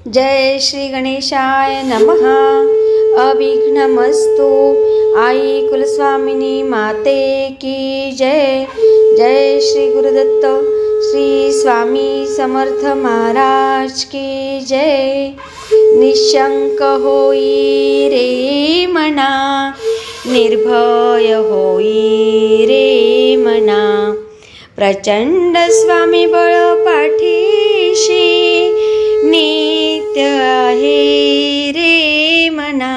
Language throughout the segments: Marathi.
जय श्री गणेशाय नमः। अविघ्नमस्तु। आई कुलस्वामिनी माते की जय। जय श्री गुरुदत्त श्री स्वामी समर्थ महाराज की जय। निशंक होई रे मना, निर्भय होई रे मना, प्रचंड स्वामी बळ पाठीशी, नित्य आहे रे मना,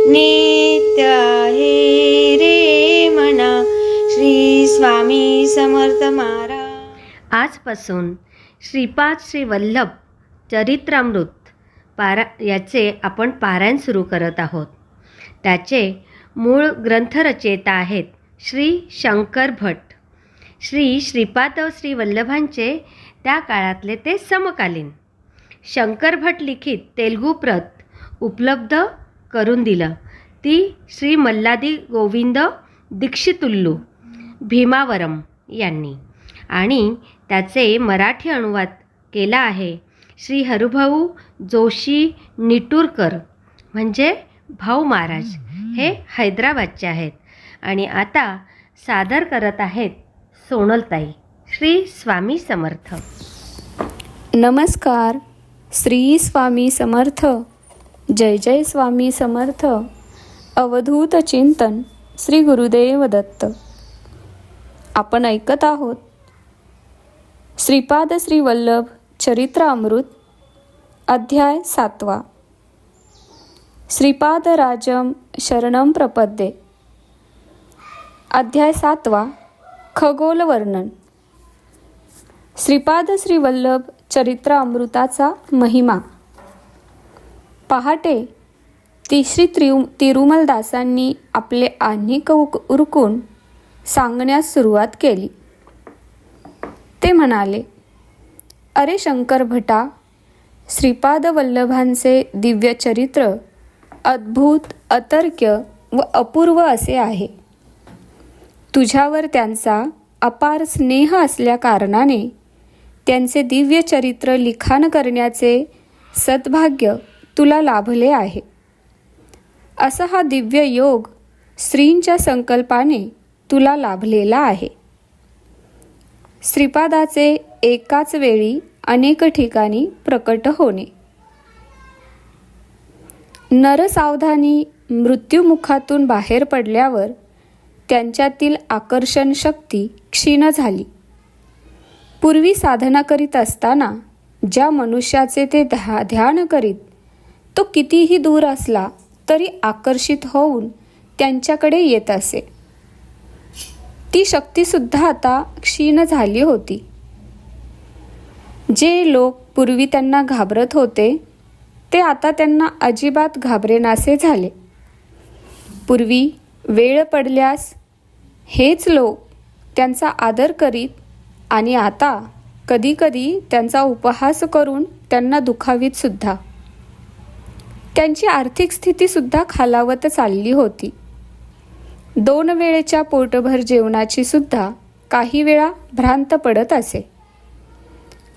नित्य आहे रे मना। श्री स्वामी समर्थ महाराज। आजपासून श्रीपाद श्री वल्लभ चरित्रामृत याचे आपण पारायण सुरू करत आहोत। त्याचे मूळ ग्रंथरचयिता आहेत श्री शंकर भट। श्री श्रीपाद श्री वल्लभांचे त्या काळातले ते समकालीन। शंकर भट लिखित तेलुगू प्रत उपलब्ध करून दिलं ती श्री मल्लादी गोविंद दीक्षितुल्लू भीमावरम यांनी, आणि त्याचे मराठी अनुवाद केला आहे श्री हरिभाऊ जोशी निटूरकर, म्हणजे भाऊ महाराज। हे हैदराबादचे आहेत आणि आता सादर करत आहेत सोनलताई। श्री स्वामी समर्थ। नमस्कार। श्री स्वामी समर्थ। जय जय स्वामी समर्थ। अवधूत चिंतन श्री गुरुदेव दत्त। आपण ऐकत आहोत श्रीपाद श्री वल्लभ चरित्रामृत, अध्याय 7। श्रीपाद राजम शरणम प्रपद्ये। अध्याय 7। खगोल वर्णन। श्रीपाद श्री वल्लभ चरित्रामृताचा महिमा। पहाटे श्री तिरुमलदासांनी आपले आह्निक उरकून सांगण्यास सुरुवात केली। ते म्हणाले, अरे शंकर भटा, श्रीपाद वल्लभांचे दिव्य चरित्र अद्भुत, अतर्क्य व अपूर्व असे आहे। तुझ्यावर त्यांचा अपार स्नेह असल्या कारणाने त्यांचे दिव्य चरित्र लिखाण करण्याचे सद्भाग्य तुला लाभले आहे। असा हा दिव्य योग श्रींच्या संकल्पाने तुला लाभलेला आहे। श्रीपादाचे एकाच वेळी अनेक ठिकाणी प्रकट होणे। नरसावधानी मृत्युमुखातून बाहेर पडल्यावर त्यांच्यातील आकर्षण शक्ती क्षीण झाली। पूर्वी साधना करीत असताना ज्या मनुष्याचे ते ध्यान करीत तो कितीही दूर असला तरी आकर्षित होऊन त्यांच्याकडे येत असे, ती शक्तीसुद्धा आता क्षीण झाली होती। जे लोक पूर्वी त्यांना घाबरत होते ते आता त्यांना अजिबात घाबरेनासे झाले। पूर्वी वेळ पडल्यास हेच लोक त्यांचा आदर करीत आणि आता कधीकधी त्यांचा उपहास करून त्यांना दुखावीत सुद्धा। त्यांची आर्थिक स्थितीसुद्धा खालावत चालली होती। 2 वेळेच्या पोटभर जेवणाची सुद्धा काही वेळा भ्रांत पडत असे।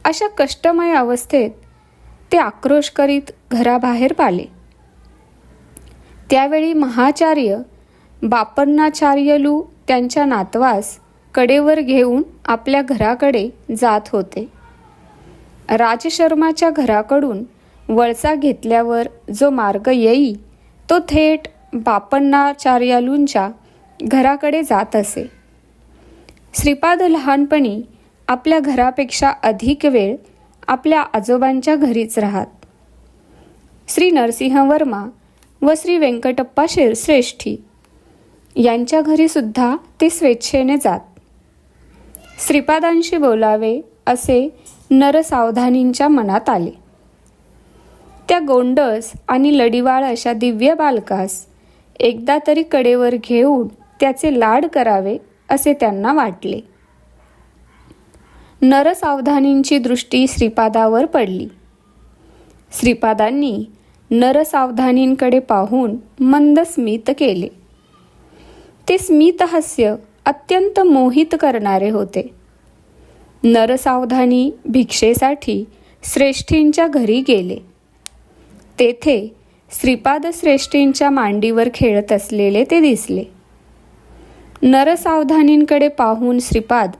अशा कष्टमय अवस्थेत ते आक्रोश करीत घराबाहेर पाले। त्यावेळी महाचार्य बापन्नाचार्यलू त्यांच्या नातवास कडेवर घेऊन आपल्या घराकडे जात होते। राजशर्माच्या घराकडून वळसा घेतल्यावर जो मार्ग येई तो थेट बापन्नाचार्यालूंच्या घराकडे जात असे। श्रीपाद लहानपणी आपल्या घरापेक्षा अधिक वेळ आपल्या आजोबांच्या घरीच राहत। श्री नरसिंहवर्मा व श्री व्यंकटप्पा श्रेष्ठी यांच्या घरीसुद्धा ते स्वेच्छेने जात। श्रीपादांशी बोलावे असे नरसावधानींच्या मनात आले। त्या गोंडस आणि लडीवाळ अशा दिव्य बालकास एकदा तरी कडेवर घेऊन त्याचे लाड करावे असे त्यांना वाटले। नरसावधानींची दृष्टी श्रीपादावर पडली। श्रीपादांनी नरसावधानींकडे पाहून मंद स्मित केले। ते स्मितहास्य अत्यंत मोहित करणारे होते। नरसावधानी भिक्षेसाठी श्रेष्ठींच्या घरी गेले। तेथे श्रीपाद श्रेष्ठींच्या मांडीवर खेळत असलेले ते दिसले. नरसावधानींकडे पाहून श्रीपाद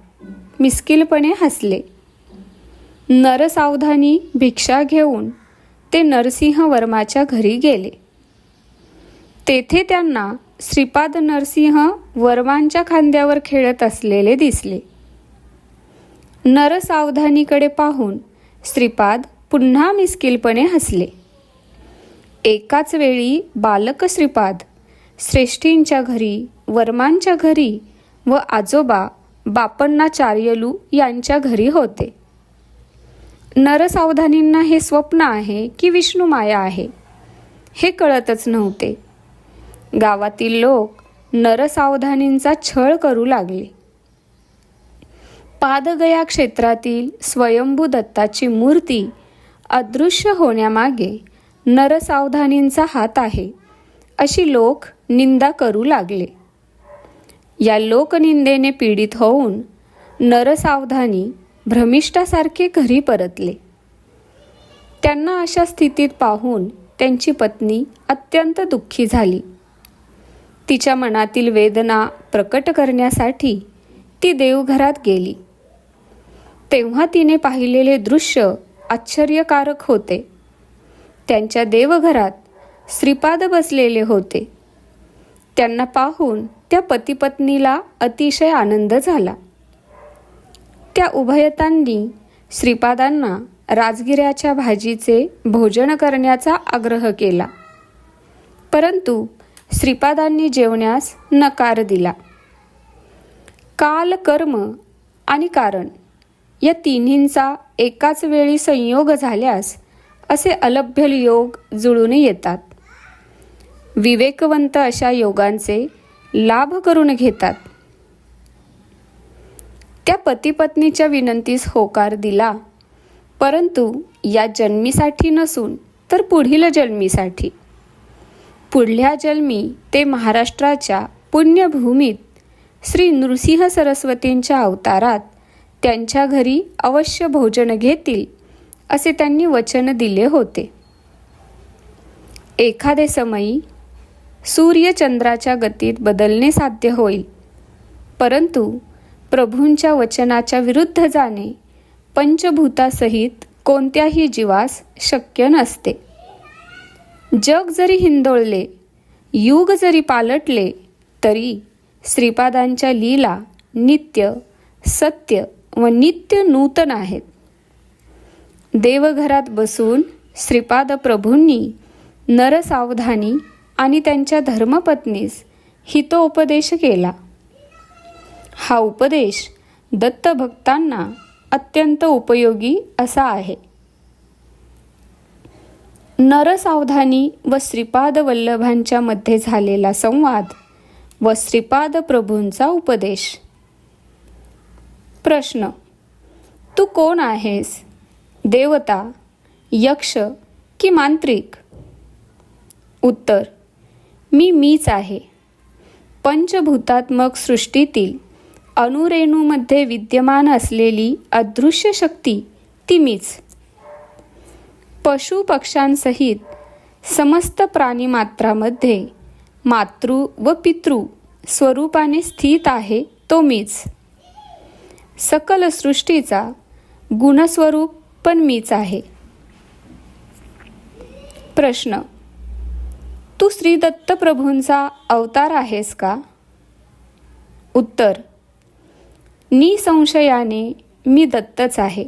मिस्किलपणे हसले. नरसावधानी भिक्षा घेऊन ते नरसिंह वर्माच्या घरी गेले. तेथे त्यांना श्रीपाद नरसिंह वर्मांच्या खांद्यावर खेळत असलेले दिसले. नरसावधानीकडे पाहून श्रीपाद पुन्हा मिस्किलपणे हसले. एकाच वेळी बालक श्रीपाद श्रेष्ठींच्या घरी, वर्मांच्या घरी व आजोबा बापण्णाचार्यलू यांच्या घरी होते. नरसावधानींना हे स्वप्न आहे की विष्णुमाया आहे हे कळतच नव्हते. गावातील लोक नरसावधानींचा छळ करू लागले. पादगया क्षेत्रातील स्वयंभू दत्ताची मूर्ती अदृश्य होण्यामागे नरसावधानींचा हात आहे अशी लोक निंदा करू लागले. या लोकनिंदेने पीडित होऊन नरसावधानी भ्रमिष्ठासारखे घरी परतले. त्यांना अशा स्थितीत पाहून त्यांची पत्नी अत्यंत दुःखी झाली. तिच्या मनातील वेदना प्रकट करण्यासाठी ती देवघरात गेली. तेव्हा तिने पाहिलेले दृश्य आश्चर्यकारक होते. त्यांच्या देवघरात श्रीपाद बसलेले होते. त्यांना पाहून त्या पतिपत्नीला अतिशय आनंद झाला. त्या उभयतांनी श्रीपादांना राजगिऱ्याच्या भाजीचे भोजन करण्याचा आग्रह केला, परंतु श्रीपादांनी जेवण्यास नकार दिला. काल, कर्म आणि कारण या तिन्हींचा एकाच वेळी संयोग झाल्यास असे अलभ्य योग जुळून येतात. विवेकवंत अशा योगांचे लाभ करून घेतात. त्या पतिपत्नीच्या विनंतीस होकार दिला, परंतु या जन्मीसाठी नसून तर पुढील जन्मीसाठी. पुढल्या जन्मी ते महाराष्ट्राच्या पुण्यभूमीत श्री नृसिंह सरस्वतींच्या अवतारात त्यांच्या घरी अवश्य भोजन घेतील असे त्यांनी वचन दिले होते. एखादे समयी सूर्य चंद्राच्या गतीत बदलणे साध्य होईल, परंतु प्रभूंच्या वचनाच्या विरुद्ध जाणे पंचभूतासहित कोणत्याही जीवास शक्य नसते. जग जरी हिंदोळले, युग जरी पालटले, तरी श्रीपादांच्या लीला नित्य, सत्य व नित्य नूतन आहेत. देवघरात बसून श्रीपाद प्रभूंनी नरसावधानी आणि त्यांच्या धर्मपत्नीस हितोपदेश केला. हा उपदेश दत्तभक्तांना अत्यंत उपयोगी असा आहे. नरसावधानी व श्रीपाद वल्लभांच्या मध्ये झालेला संवाद व श्रीपाद प्रभूंचा उपदेश. प्रश्न: तू कोण आहेस? देवता, यक्ष की मांत्रिक? उत्तर: मीच आहे. पंचभूतात्मक सृष्टीतील अणुरेणूमध्ये विद्यमान असलेली अदृश्य शक्ती ती मीच. पशु पक्ष्यांसहित समस्त प्राणीमात्रामध्ये मातृ व पितृ स्वरूपाने स्थित आहे तो मीच. सकल सृष्टीचा गुणस्वरूप पण मीच आहे. प्रश्न: तू श्री दत्त प्रभूंचा अवतार आहेस का? उत्तर: निसंशयाने मी दत्तच आहे.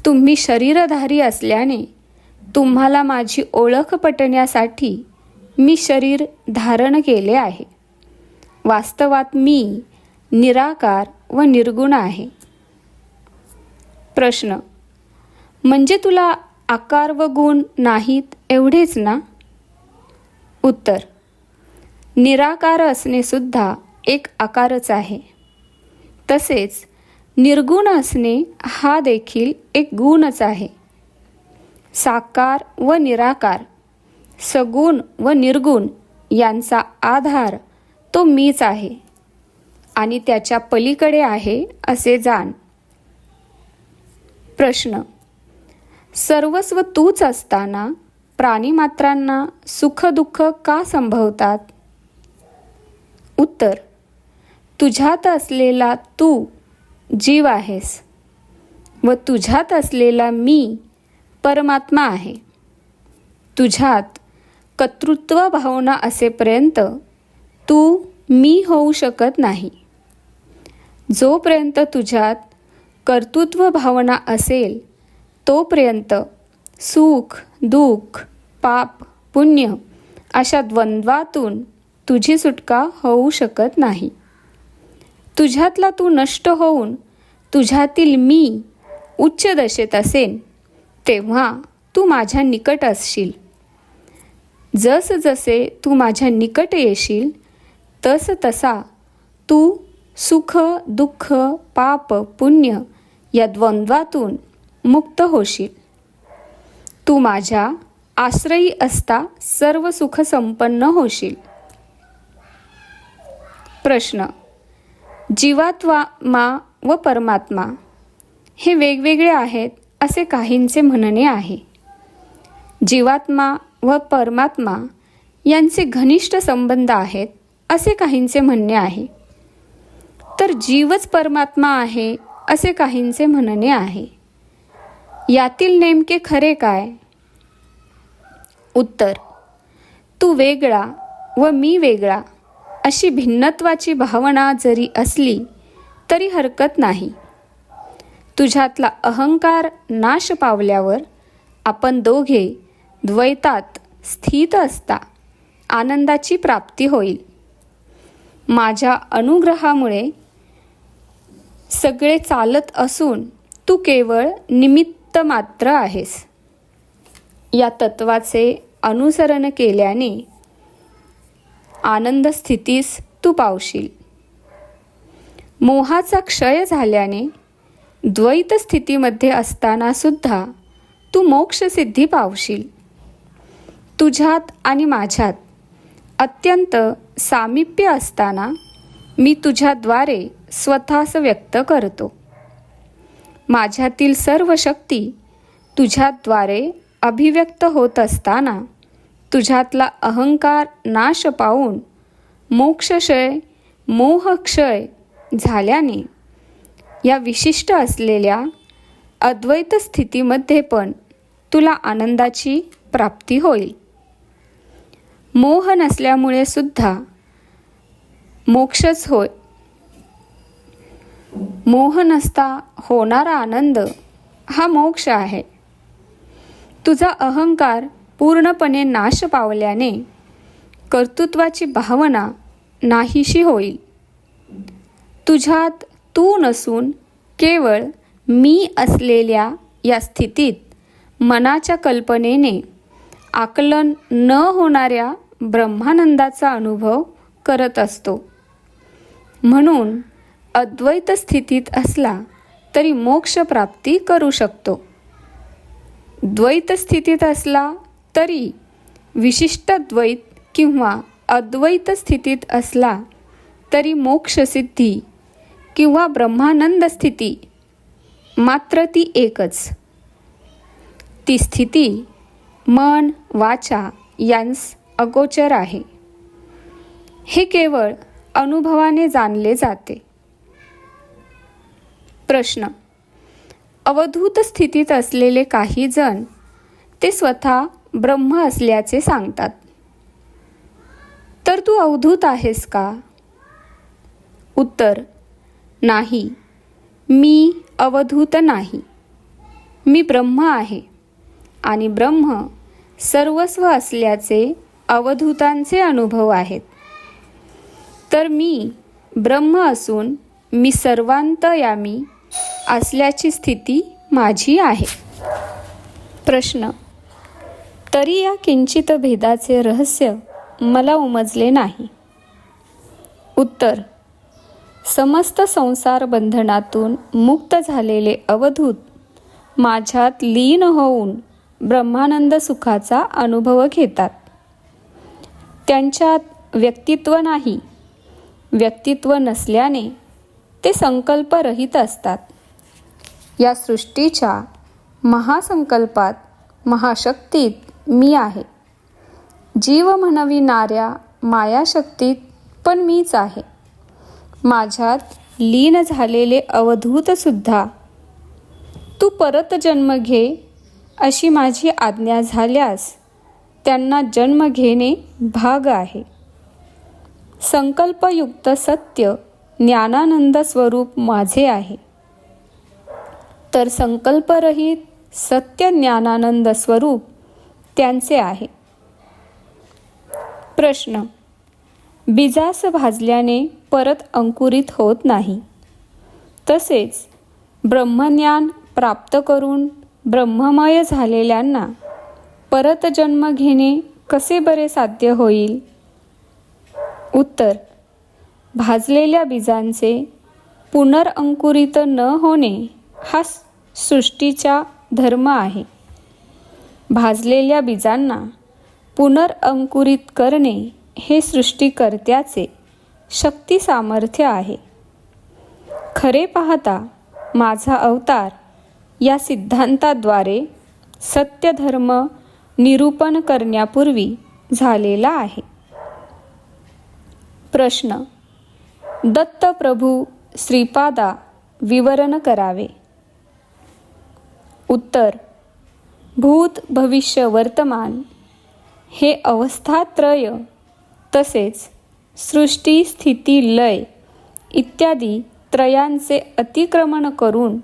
तुम्ही शरीरधारी असल्याने तुम्हाला माझी ओळख पटण्यासाठी मी शरीर धारण केले आहे. वास्तवात मी निराकार व निर्गुण आहे. प्रश्न: म्हणजे तुला आकार व गुण नाहीत एवढेच ना? उत्तर: निराकार असणे सुद्धा एक आकारच आहे. तसेच निर्गुण असणे हा देखील एक गुणच आहे. साकार व निराकार, सगुण व निर्गुण यांचा आधार तो मीच आहे आणि त्याच्या पलीकडे आहे असे जाण. प्रश्न: सर्वस्व तूच असताना प्राणीमात्रांना सुख-दुःख का संभवतात? उत्तर: तुझ्यात असलेला तू जीव आहेस व तुझ्यात असलेला मी परमात्मा आहे. तुझ्यात कर्तृत्व भावना असेपर्यंत तू मी होऊ शकत नाही. जोपर्यंत तुझ्यात कर्तृत्व भावना असेल तोपर्यंत सुख दुःख पाप पुण्य अशा द्वंद्वातून तुझी सुटका होऊ शकत नाही. तुझ्यातला तू नष्ट होऊन तुझ्यातील मी उच्च दशेत असेन तेव्हा तू माझ्या निकट असशील. जसजसे तू माझ्या निकट येशील तसा तू सुख दुःख पाप पुण्य या द्वंद्वातून मुक्त होशील. तू माझ्या आश्रयी असता सर्व सुख संपन्न होशील. प्रश्न: जीवात्मा व परमात्मा हे वेगवेगळे आहेत असे काहींचे म्हणणे आहे. जीवात्मा व परमात्मा यांचे घनिष्ठ संबंध आहेत असे काहींचे म्हणणे आहे. तर जीवच परमात्मा आहे असे काहींचे म्हणणे आहे. यातील नेमके खरे काय? उत्तर: तू वेगळा व मी वेगळा अशी भिन्नत्वाची भावना जरी असली तरी हरकत नाही. तुझ्यातला अहंकार नाश पावल्यावर आपण दोघे द्वैतात स्थित असता आनंदाची प्राप्ती होईल. माझ्या अनुग्रहामुळे सगळे चालत असून तू केवळ निमित्त मात्र आहेस. या तत्वाचे अनुसरण केल्याने आनंद स्थितीस तू पावशील. मोहाचा क्षय झाल्याने द्वैत स्थितीमध्ये असताना सुद्धा तू मोक्षसिद्धी पावशील. तुझ्यात आणि माझ्यात अत्यंत सामिप्य असताना मी तुझ्याद्वारे स्वतःस व्यक्त करतो. माझ्यातील सर्व शक्ती तुझ्याद्वारे अभिव्यक्त होत असताना तुझ्यातला अहंकार नाश पावून मोक्षक्षय मोहक्षय झाल्याने या विशिष्ट असलेल्या अद्वैत स्थितीमध्ये पण तुला आनंदाची प्राप्ती होईल. मोह नसल्यामुळे सुद्धा मोक्षच होय. मोह नसता होणारा आनंद हा मोक्ष आहे. तुझा अहंकार पूर्णपणे नाश पावल्याने कर्तृत्वाची भावना नाहीशी होईल. तुझ्यात तू नसून केवळ मी असलेल्या या स्थितीत मनाच्या कल्पनेने आकलन न होणाऱ्या ब्रह्मानंदाचा अनुभव करत असतो. म्हणून अद्वैत स्थितीत असला तरी मोक्ष प्राप्ती करू शकतो. द्वैत स्थितीत असला तरी विशिष्ट द्वैत किंवा अद्वैत स्थितीत असला तरी मोक्षसिद्धी किंवा ब्रह्मानंद स्थिती मात्र ती एकच. ती स्थिती मन वाचा यांस अगोचर आहे. हे केवळ अनुभवाने जाणले जाते. प्रश्न: अवधूत स्थितीत असलेले काही जण ते स्वतः ब्रह्म असल्याचे सांगतात. तर तू अवधूत आहेस का? उत्तर: नाही, मी अवधूत नाही. मी ब्रह्म आहे आणि ब्रह्म सर्वस्व असल्याचे अवधूतांचे अनुभव आहेत. तर मी ब्रह्म असून मी सर्वांतयामी असल्याची स्थिती माझी आहे. प्रश्न: तरी या किंचित भेदाचे रहस्य मला उमजले नाही. उत्तर: समस्त संसार बंधनातून मुक्त झालेले अवधूत माझ्यात लीन होऊन ब्रह्मानंद सुखाचा अनुभव घेतात. त्यांच्यात व्यक्तित्व नाही. व्यक्तित्व नसल्याने ते संकल्परहित असतात. या सृष्टीच्या महासंकल्पात महाशक्तीत मी आहे. जीव म्हणविणाऱ्या मायाशक्तीत पण मीच आहे. माझ्यात लीन झालेले अवधूतसुद्धा. तू परत जन्म घे अशी माझी आज्ञा झाल्यास त्यांना जन्म घेणे भाग आहे. संकल्पयुक्त सत्य ज्ञानानंद स्वरूप माझे आहे, तर संकल्परहित सत्य ज्ञानानंद स्वरूप त्यांचे आहे. प्रश्न: बीजास भाजल्याने परत अंकुरित होत नाही, तसेच ब्रह्मज्ञान प्राप्त करून ब्रह्ममय झालेल्यांना परत जन्म घेणे कसे बरे साध्य होईल? उत्तर: भाजलेल्या बीजांचे पुनर्अंकुरित न होणे हा सृष्टीचा धर्म आहे. भाजलेल्या बीजांना पुनर्अंकुरित करणे हे सृष्टीकर्त्याचे शक्ती सामर्थ्य आहे. खरे पाहता माझा अवतार या सिद्धांताद्वारे सत्यधर्म निरूपण करण्यापूर्वी झालेला आहे. प्रश्न: दत्तप्रभू श्रीपादा विवरण करावे. उत्तर: भूत भविष्य वर्तमान हे अवस्थात्रय तसेच सृष्टी स्थिती लय इत्यादी त्रयांचे अतिक्रमण करून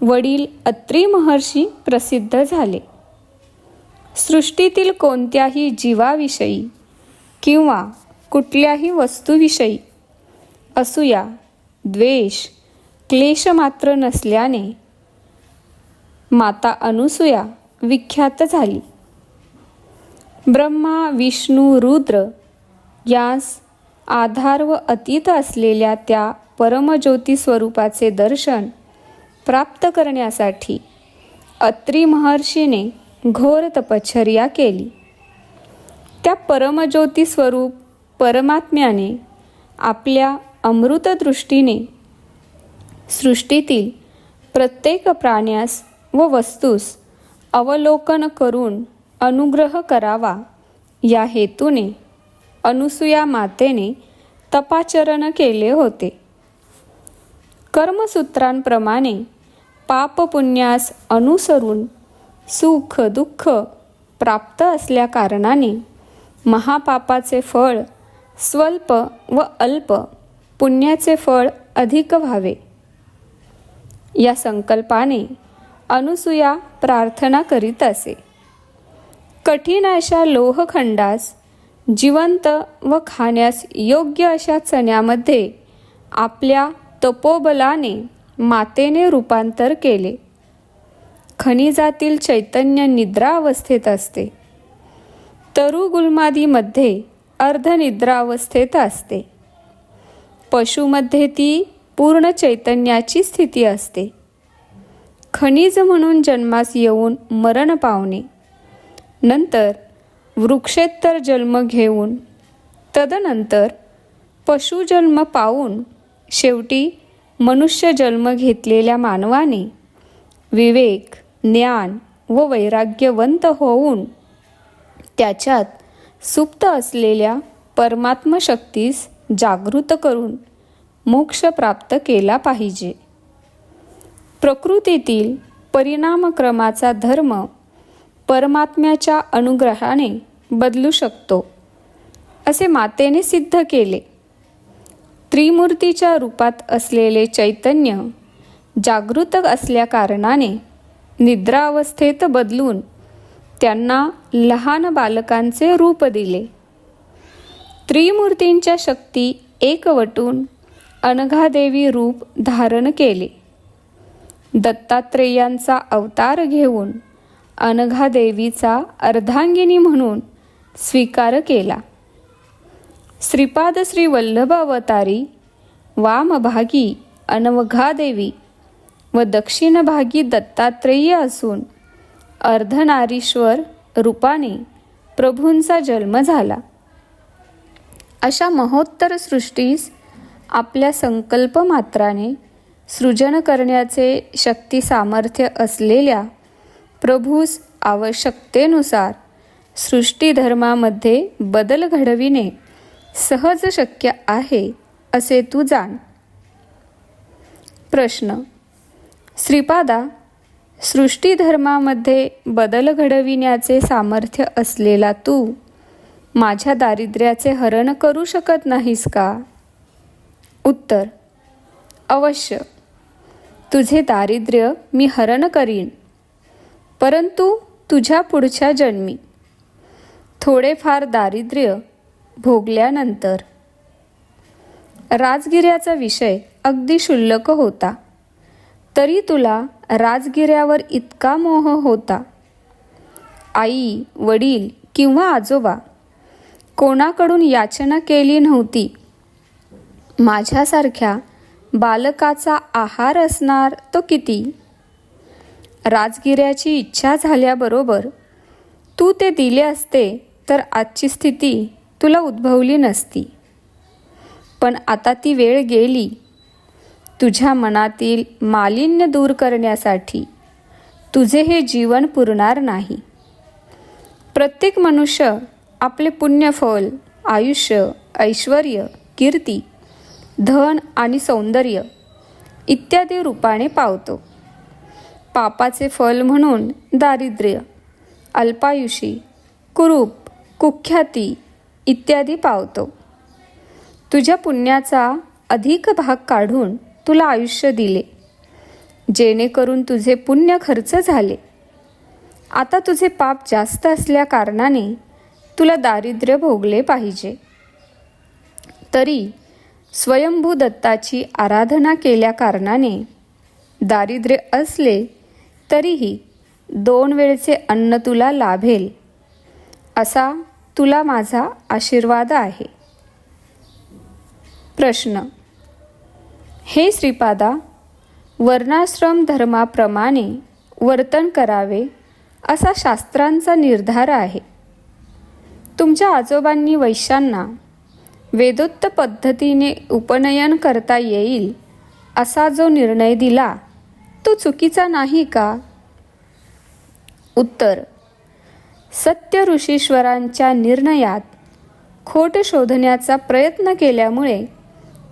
वडील अत्री महर्षी प्रसिद्ध झाले. सृष्टीतील कोणत्याही जीवाविषयी किंवा कुठल्याही वस्तूविषयी असूया द्वेष क्लेश मात्र नसल्याने माता अनुसूया विख्यात झाली. ब्रह्मा विष्णू रुद्र यास आधार व अतीत असलेल्या त्या परमज्योती स्वरूपाचे दर्शन प्राप्त करण्यासाठी अत्री महर्षीने घोर तपश्चर्या केली. त्या परमज्योती स्वरूप परमात्म्याने आपल्या अमृतदृष्टीने सृष्टीतील प्रत्येक प्राण्यास व वस्तूस अवलोकन करून अनुग्रह करावा या हेतूने अनुसूया मातेने तपाचरण केले होते. कर्मसूत्रांप्रमाणे पापपुण्यास अनुसरून सुख दुःख प्राप्त असल्या कारणाने महापापाचे फळ स्वल्प व अल्प, पुण्याचे फळ अधिक व्हावे या संकल्पाने अनुसूया प्रार्थना करीत असे. कठीण अशा लोहखंडास जिवंत व खाण्यास योग्य अशा चण्यामध्ये आपल्या तपोबलाने मातेने रूपांतर केले. खनिजातील चैतन्य निद्रावस्थेत असते, तरुगुल्मादीमध्ये अर्धनिद्रावस्थेत असते, पशुमध्ये ती पूर्ण चैतन्याची स्थिती असते. खनिज म्हणून जन्मास येऊन मरण पावणे, नंतर वृक्षेत्तर जन्म घेऊन तदनंतर पशुजन्म पावून शेवटी मनुष्य जन्म घेतलेल्या मानवाने विवेक ज्ञान व वैराग्यवंत होऊन त्याच्यात सुप्त असलेल्या परमात्म शक्तीस जागृत करून मोक्ष प्राप्त केला पाहिजे. प्रकृतीतील परिणामक्रमाचा धर्म परमात्म्याच्या अनुग्रहाने बदलू शकतो असे मातेने सिद्ध केले. त्रिमूर्तीच्या रूपात असलेले चैतन्य जागृत असल्या कारणाने निद्रावस्थेत बदलून त्यांना लहान बालकांचे रूप दिले. त्रिमूर्तींच्या शक्ती एकवटून अनघादेवी रूप धारण केले. दत्तात्रेयांचा अवतार घेऊन अनघादेवीचा अर्धांगिनी म्हणून स्वीकार केला. श्रीपाद श्री वल्लभ अवतारी वामभागी अनवघादेवी व दक्षिणभागी दत्तात्रेय असून अर्धनारीश्वर रूपाने प्रभूंचा जन्म झाला. अशा महोत्तर सृष्टीस आपल्या संकल्प मात्राने सृजन करण्याचे शक्ती सामर्थ्य असलेल्या प्रभूस आवश्यकतेनुसार सृष्टीधर्मामध्ये बदल घडविणे सहज शक्य आहे असे तू जाण. प्रश्न. श्रीपादा, सृष्टीधर्मामध्ये बदल घडविण्याचे सामर्थ्य असलेला तू माझ्या दारिद्र्याचे हरण करू शकत नाहीस का? उत्तर. अवश्य. तुझे दारिद्र्य मी हरण करीन, परंतु तुझ्या पुढच्या जन्मी. थोडेफार दारिद्र्य भोगल्यानंतर. राजगिऱ्याचा विषय अगदी क्षुल्लक होता, तरी तुला राजगिऱ्यावर इतका मोह होता. आई, वडील किंवा आजोबा कोणाकडून याचना केली नव्हती. माझ्यासारख्या बालकाचा आहार असणार तो किती. राजगिऱ्याची इच्छा झाल्याबरोबर तू ते दिले असते तर आजची स्थिती तुला उद्भवली नसती. पण आता ती वेळ गेली. तुझ्या मनातील मालिन्य दूर करण्यासाठी तुझे हे जीवन पुरणार नाही. प्रत्येक मनुष्य आपले पुण्यफल, आयुष्य, ऐश्वर्य, कीर्ती, धन आणि सौंदर्य इत्यादी रूपाने पावतो. पापाचे फल म्हणून दारिद्र्य, अल्पायुषी, कुरूप, कुख्याती इत्यादी पावतो. तुझ्या पुण्याचा अधिक भाग काढून तुला आयुष्य दिले, जेणेकरून तुझे पुण्य खर्च झाले. आता तुझे पाप जास्त असल्या कारणाने तुला दारिद्र्य भोगले पाहिजे. तरी स्वयंभू दत्ताची आराधना केल्या कारणाने दारिद्र्य असले तरीही 2 वेळचे अन्न तुला लाभेल, असा तुला माझा आशीर्वाद आहे. प्रश्न. हे श्रीपादा, वर्णाश्रम धर्माप्रमाणे वर्तन करावे असा शास्त्रांचा निर्धार आहे. तुमच्या आजोबांनी वैश्यांना वेदोक्त पद्धतीने उपनयन करता येईल असा जो निर्णय दिला तो चुकीचा नाही का? उत्तर. सत्य ऋषीश्वरांच्या निर्णयात खोट शोधण्याचा प्रयत्न केल्यामुळे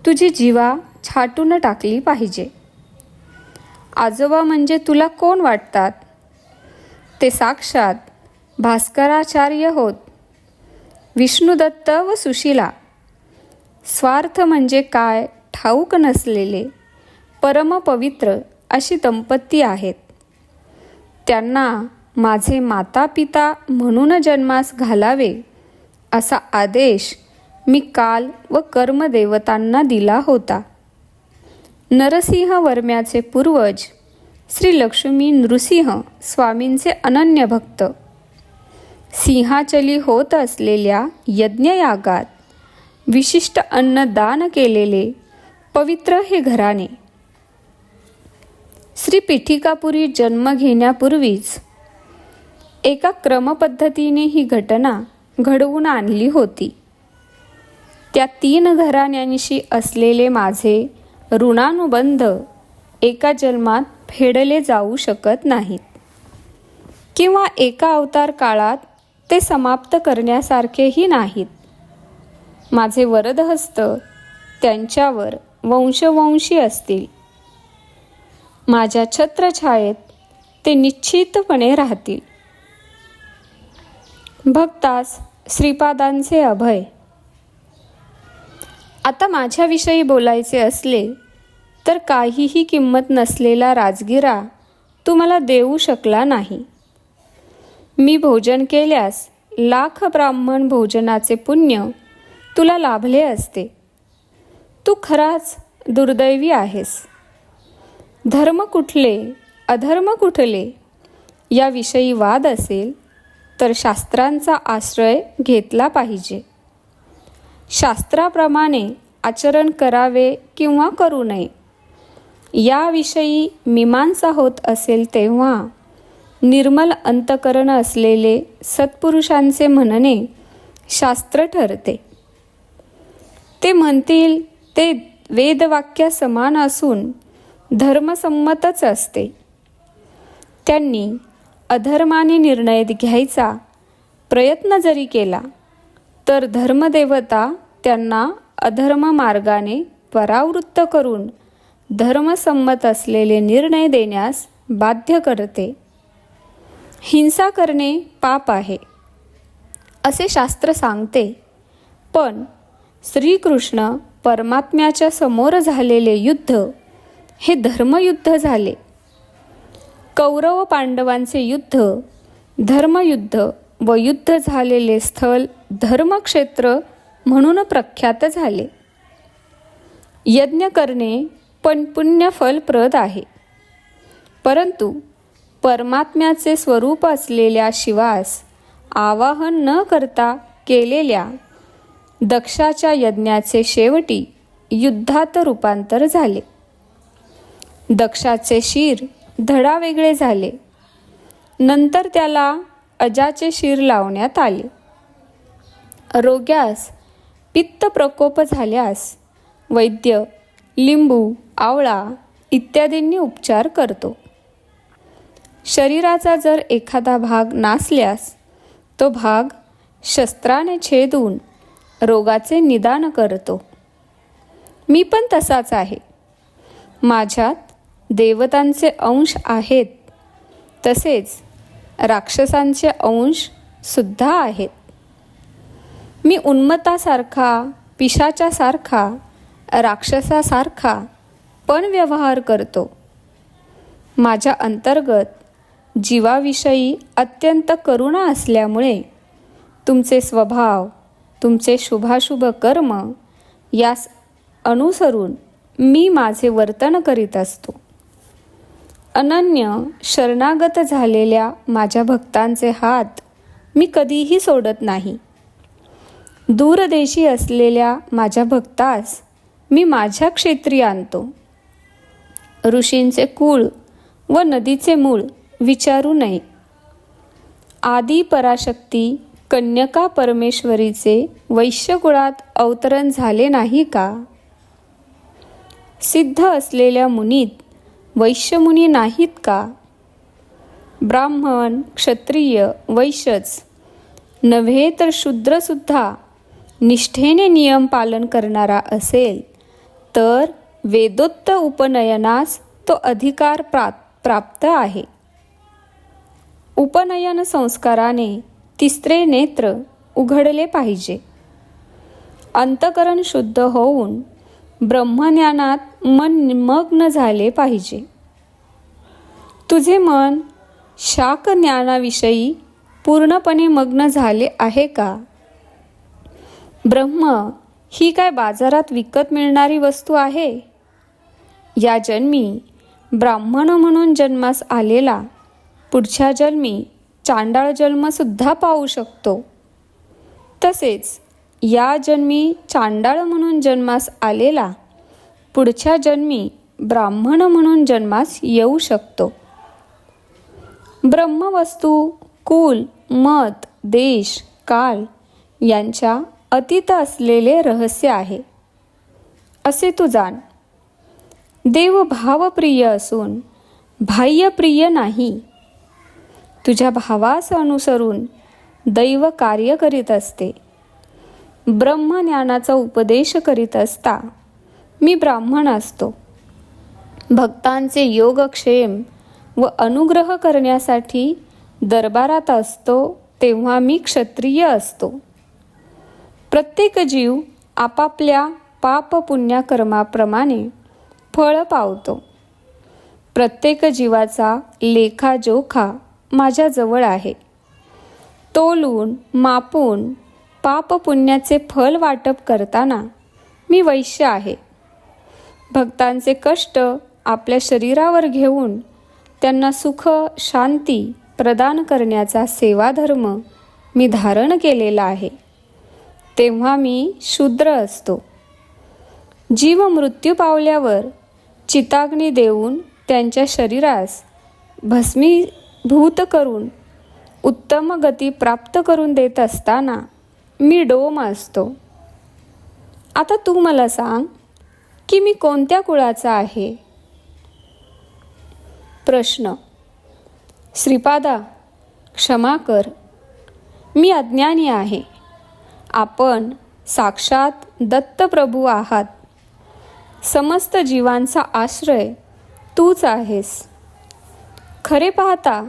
तुझी जीवा छाटून टाकली पाहिजे. आजोबा म्हणजे तुला कोण वाटतात? ते साक्षात भास्कराचार्य होत, विष्णुदत्त व सुशीला. स्वार्थ म्हणजे काय ठाऊक नसलेले परमपवित्र अशी दंपती आहेत. त्यांना माझे माता पिता म्हणून जन्मास घालावे असा आदेश मी काल व कर्मदेवतांना दिला होता. नरसिंह वर्म्याचे पूर्वज श्री लक्ष्मी नृसिंह स्वामींचे अनन्य भक्त. सिंहाचली होत असलेल्या यज्ञयागात विशिष्ट अन्न दान केलेले पवित्र हे घराणे. श्री पीठिकापुरी जन्म घेण्यापूर्वीच एका क्रमपद्धतीने ही घटना घडवून आणली होती. त्या 3 घराण्यांशी असलेले माझे ऋणानुबंध एका जन्मात फेडले जाऊ शकत नाहीत किंवा एका अवतार काळात ते समाप्त करण्यासारखेही नाहीत. माझे वरदहस्त त्यांच्यावर वंशवंशी असतील. माझ्या छत्रछायेत ते निश्चितपणे राहतील. भक्तास श्रीपादांचे अभय. आता माझ्याविषयी बोलायचे असले तर काहीही किंमत नसलेला राजगिरा तू मला देऊ शकला नाही. मी भोजन केल्यास लाख ब्राह्मण भोजनाचे पुण्य तुला लाभले असते. तू खराच दुर्दैवी आहेस. धर्म कुठले, अधर्म कुठले याविषयी वाद असेल तर शास्त्रांचा आश्रय घेतला पाहिजे. शास्त्राप्रमाणे आचरण करावे किंवा करू नये याविषयी मीमांसा होत असेल तेव्हा निर्मल अंतकरण असलेले सत्पुरुषांचे म्हणणे शास्त्र ठरते. ते म्हणतील ते वेदवाक्य समान असून धर्मसंमतच असते. त्यांनी अधर्माने निर्णय घ्यायचा प्रयत्न जरी केला तर धर्मदेवता त्यांना अधर्म मार्गाने परावृत्त करून धर्मसंमत असलेले निर्णय देण्यास बाध्य करते. हिंसा करणे पाप आहे असे शास्त्र सांगते, पण श्रीकृष्ण परमात्म्याच्या समोर झालेले युद्ध हे धर्मयुद्ध झाले. कौरव पांडवांचे युद्ध धर्मयुद्ध व युद्ध झालेले स्थल धर्मक्षेत्र म्हणून प्रख्यात झाले. यज्ञ करणे पण पुण्यफलप्रद आहे, परंतु परमात्म्याचे स्वरूप असलेल्या शिवास आवाहन न करता केलेल्या दक्षाच्या यज्ञाचे शेवटी युद्धात रूपांतर झाले. दक्षाचे शिर धडा वेगळे झाले. नंतर त्याला अजाचे शिर लावण्यात आले. रोग्यास पित्त प्रकोप झाल्यास वैद्य लिंबू, आवळा इत्यादींनी उपचार करतो. शरीराचा जर एखादा भाग नासल्यास तो भाग शस्त्राने छेदून रोगाचे निदान करतो. मी पण तसाच आहे. माझ्यात देवतांचे अंश आहेत, तसेच राक्षसांचे अंश सुद्धा आहेत. मी उन्मत्तासारखा, पिशाच्यासारखा, राक्षसासारखा पण व्यवहार करतो. माझ्या अंतर्गत जीवाविषयी अत्यंत करुणा असल्यामुळे तुमचे स्वभाव, तुमचे शुभाशुभ कर्म यास अनुसरून मी माझे वर्तन करीत असतो. अनन्य शरणागत झालेल्या माझ्या भक्तांचे हात मी कधीही सोडत नाही. दूरदेशी असलेल्या माझ्या भक्तास मी माझ्या क्षेत्री आणतो. ऋषींचे कुळ व नदीचे मूळ विचारू नये. आदी पराशक्ती कन्यका परमेश्वरीचे वैश्यकुळात अवतरण झाले नाही का? सिद्ध असलेल्या मुनीत वैश्यमुनी नाहीत का? ब्राह्मण, क्षत्रिय, वैश्यच नव्हे तर शूद्रसुद्धा निष्ठेने नियम पालन करणारा असेल तर वेदोक्त उपनयनास तो अधिकार प्राप्त आहे. उपनयन संस्काराने तिसरे नेत्र उघडले पाहिजे. अंतकरण शुद्ध होऊन ब्रह्मज्ञानात मन निमग्न झाले पाहिजे. तुझे मन शाक ज्ञानाविषयी पूर्णपणे मग्न झाले आहे का? ब्रह्म ही काय बाजारात विकत मिळणारी वस्तू आहे? या जन्मी ब्राह्मण म्हणून जन्मास आलेला पुढच्या जन्मी चांडाळ जन्मसुद्धा पाहू शकतो. तसेच या जन्मी चांडाळ म्हणून जन्मास आलेला पुढच्या जन्मी ब्राह्मण म्हणून जन्मास येऊ शकतो. ब्रह्मवस्तू कुल, मत, देश, काल यांच्या अतीत असलेले रहस्य आहे असे तू जाण. देव भावप्रिय असून बाह्यप्रिय नाही. तुझ्या भावास अनुसरून दैव कार्य करीत असते. ब्रह्मज्ञानाचा उपदेश करीत असता मी ब्राह्मण असतो. भक्तांचे योगक्षेम व अनुग्रह करण्यासाठी दरबारात असतो तेव्हा मी क्षत्रिय असतो. प्रत्येक जीव आपापल्या पाप पुण्यकर्माप्रमाणे फळ पावतो. प्रत्येक जीवाचा लेखाजोखा माझ्याजवळ आहे. तोलून मापून पाप पुण्याचे फल वाटप करताना मी वैश्य आहे. भक्तांचे कष्ट आपल्या शरीरावर घेऊन त्यांना सुख शांती प्रदान करण्याचा सेवाधर्म मी धारण केलेला आहे, तेव्हा मी शूद्र असतो. जीव मृत्यू पावल्यावर चिताग्नी देऊन त्यांच्या शरीरास भस्मीभूत करून उत्तम गती प्राप्त करून देत असताना मी डोम असतो. आता तू मला सांग की मी कोणत्या कुळाचा आहे? प्रश्न. श्रीपादा, क्षमा कर. मी अज्ञानी आहे. आपण साक्षात दत्तप्रभू आहात. समस्त जीवांचा आश्रय तूच आहेस. खरे पाहता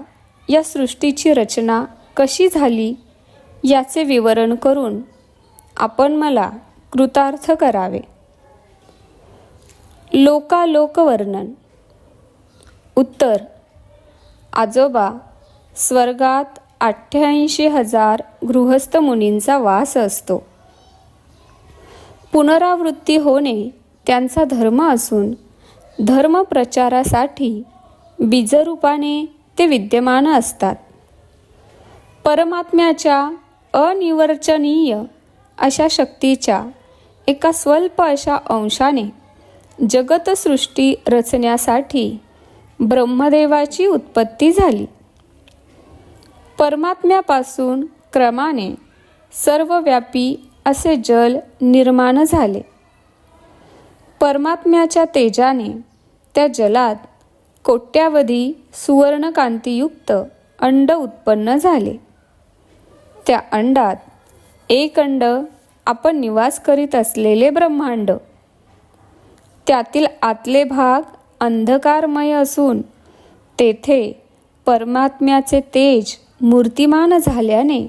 या सृष्टीची रचना कशी झाली याचे विवरण करून आपण मला कृतार्थ करावे. लोकालोकवर्णन. उत्तर. आजोबा, स्वर्गात 88,000 गृहस्थ मुनींचा वास असतो. पुनरावृत्ती होणे त्यांचा धर्म असून धर्म प्रचारासाठी बीजरूपाने ते विद्यमान असतात. परमात्म्याच्या अनिर्वचनीय अशा शक्तीच्या एका स्वल्प अशा अंशाने जगतसृष्टी रचण्यासाठी ब्रह्मदेवाची उत्पत्ती झाली. परमात्म्यापासून क्रमाने सर्वव्यापी असे जल निर्माण झाले. परमात्म्याच्या तेजाने त्या जलात कोट्यावधी सुवर्णकांतीयुक्त अंड उत्पन्न झाले. त्या अंडात एक अंड आपण निवास करीत असलेले ब्रह्मांड. त्यातील आतले भाग अंधकारमय असून तेथे परमात्म्याचे तेज मूर्तिमान झाल्याने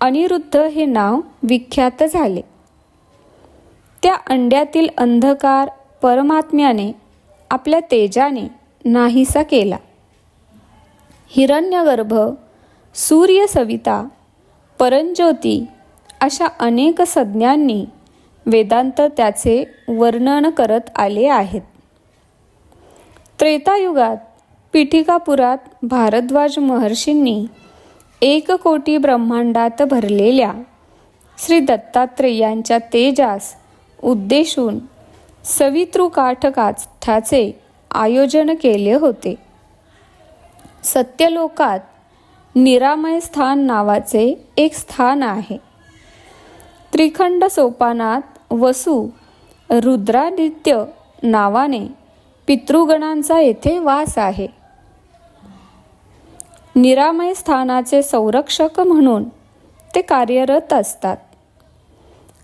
अनिरुद्ध हे नाव विख्यात झाले. त्या अंड्यातील अंधकार परमात्म्याने आपल्या तेजाने नाहीसा केला. हिरण्यगर्भ, सूर्य, सविता, परंज्योती अशा अनेक संज्ञांनी वेदांत त्याचे वर्णन करत आले आहेत. त्रेतायुगात पीठिकापुरात भारद्वाज महर्षींनी 1 कोटी ब्रह्मांडात भरलेल्या श्री दत्तात्रेयांच्या तेजास उद्देशून सवितृकाठकाष्ठाचे आयोजन केले होते. सत्यलोकात निरामय स्थान नावाचे एक स्थान आहे. त्रिखंड सोपानात वसु रुद्रादित्य नावाने पितृगणांचा येथे वास आहे. निरामय स्थानाचे संरक्षक म्हणून ते कार्यरत असतात.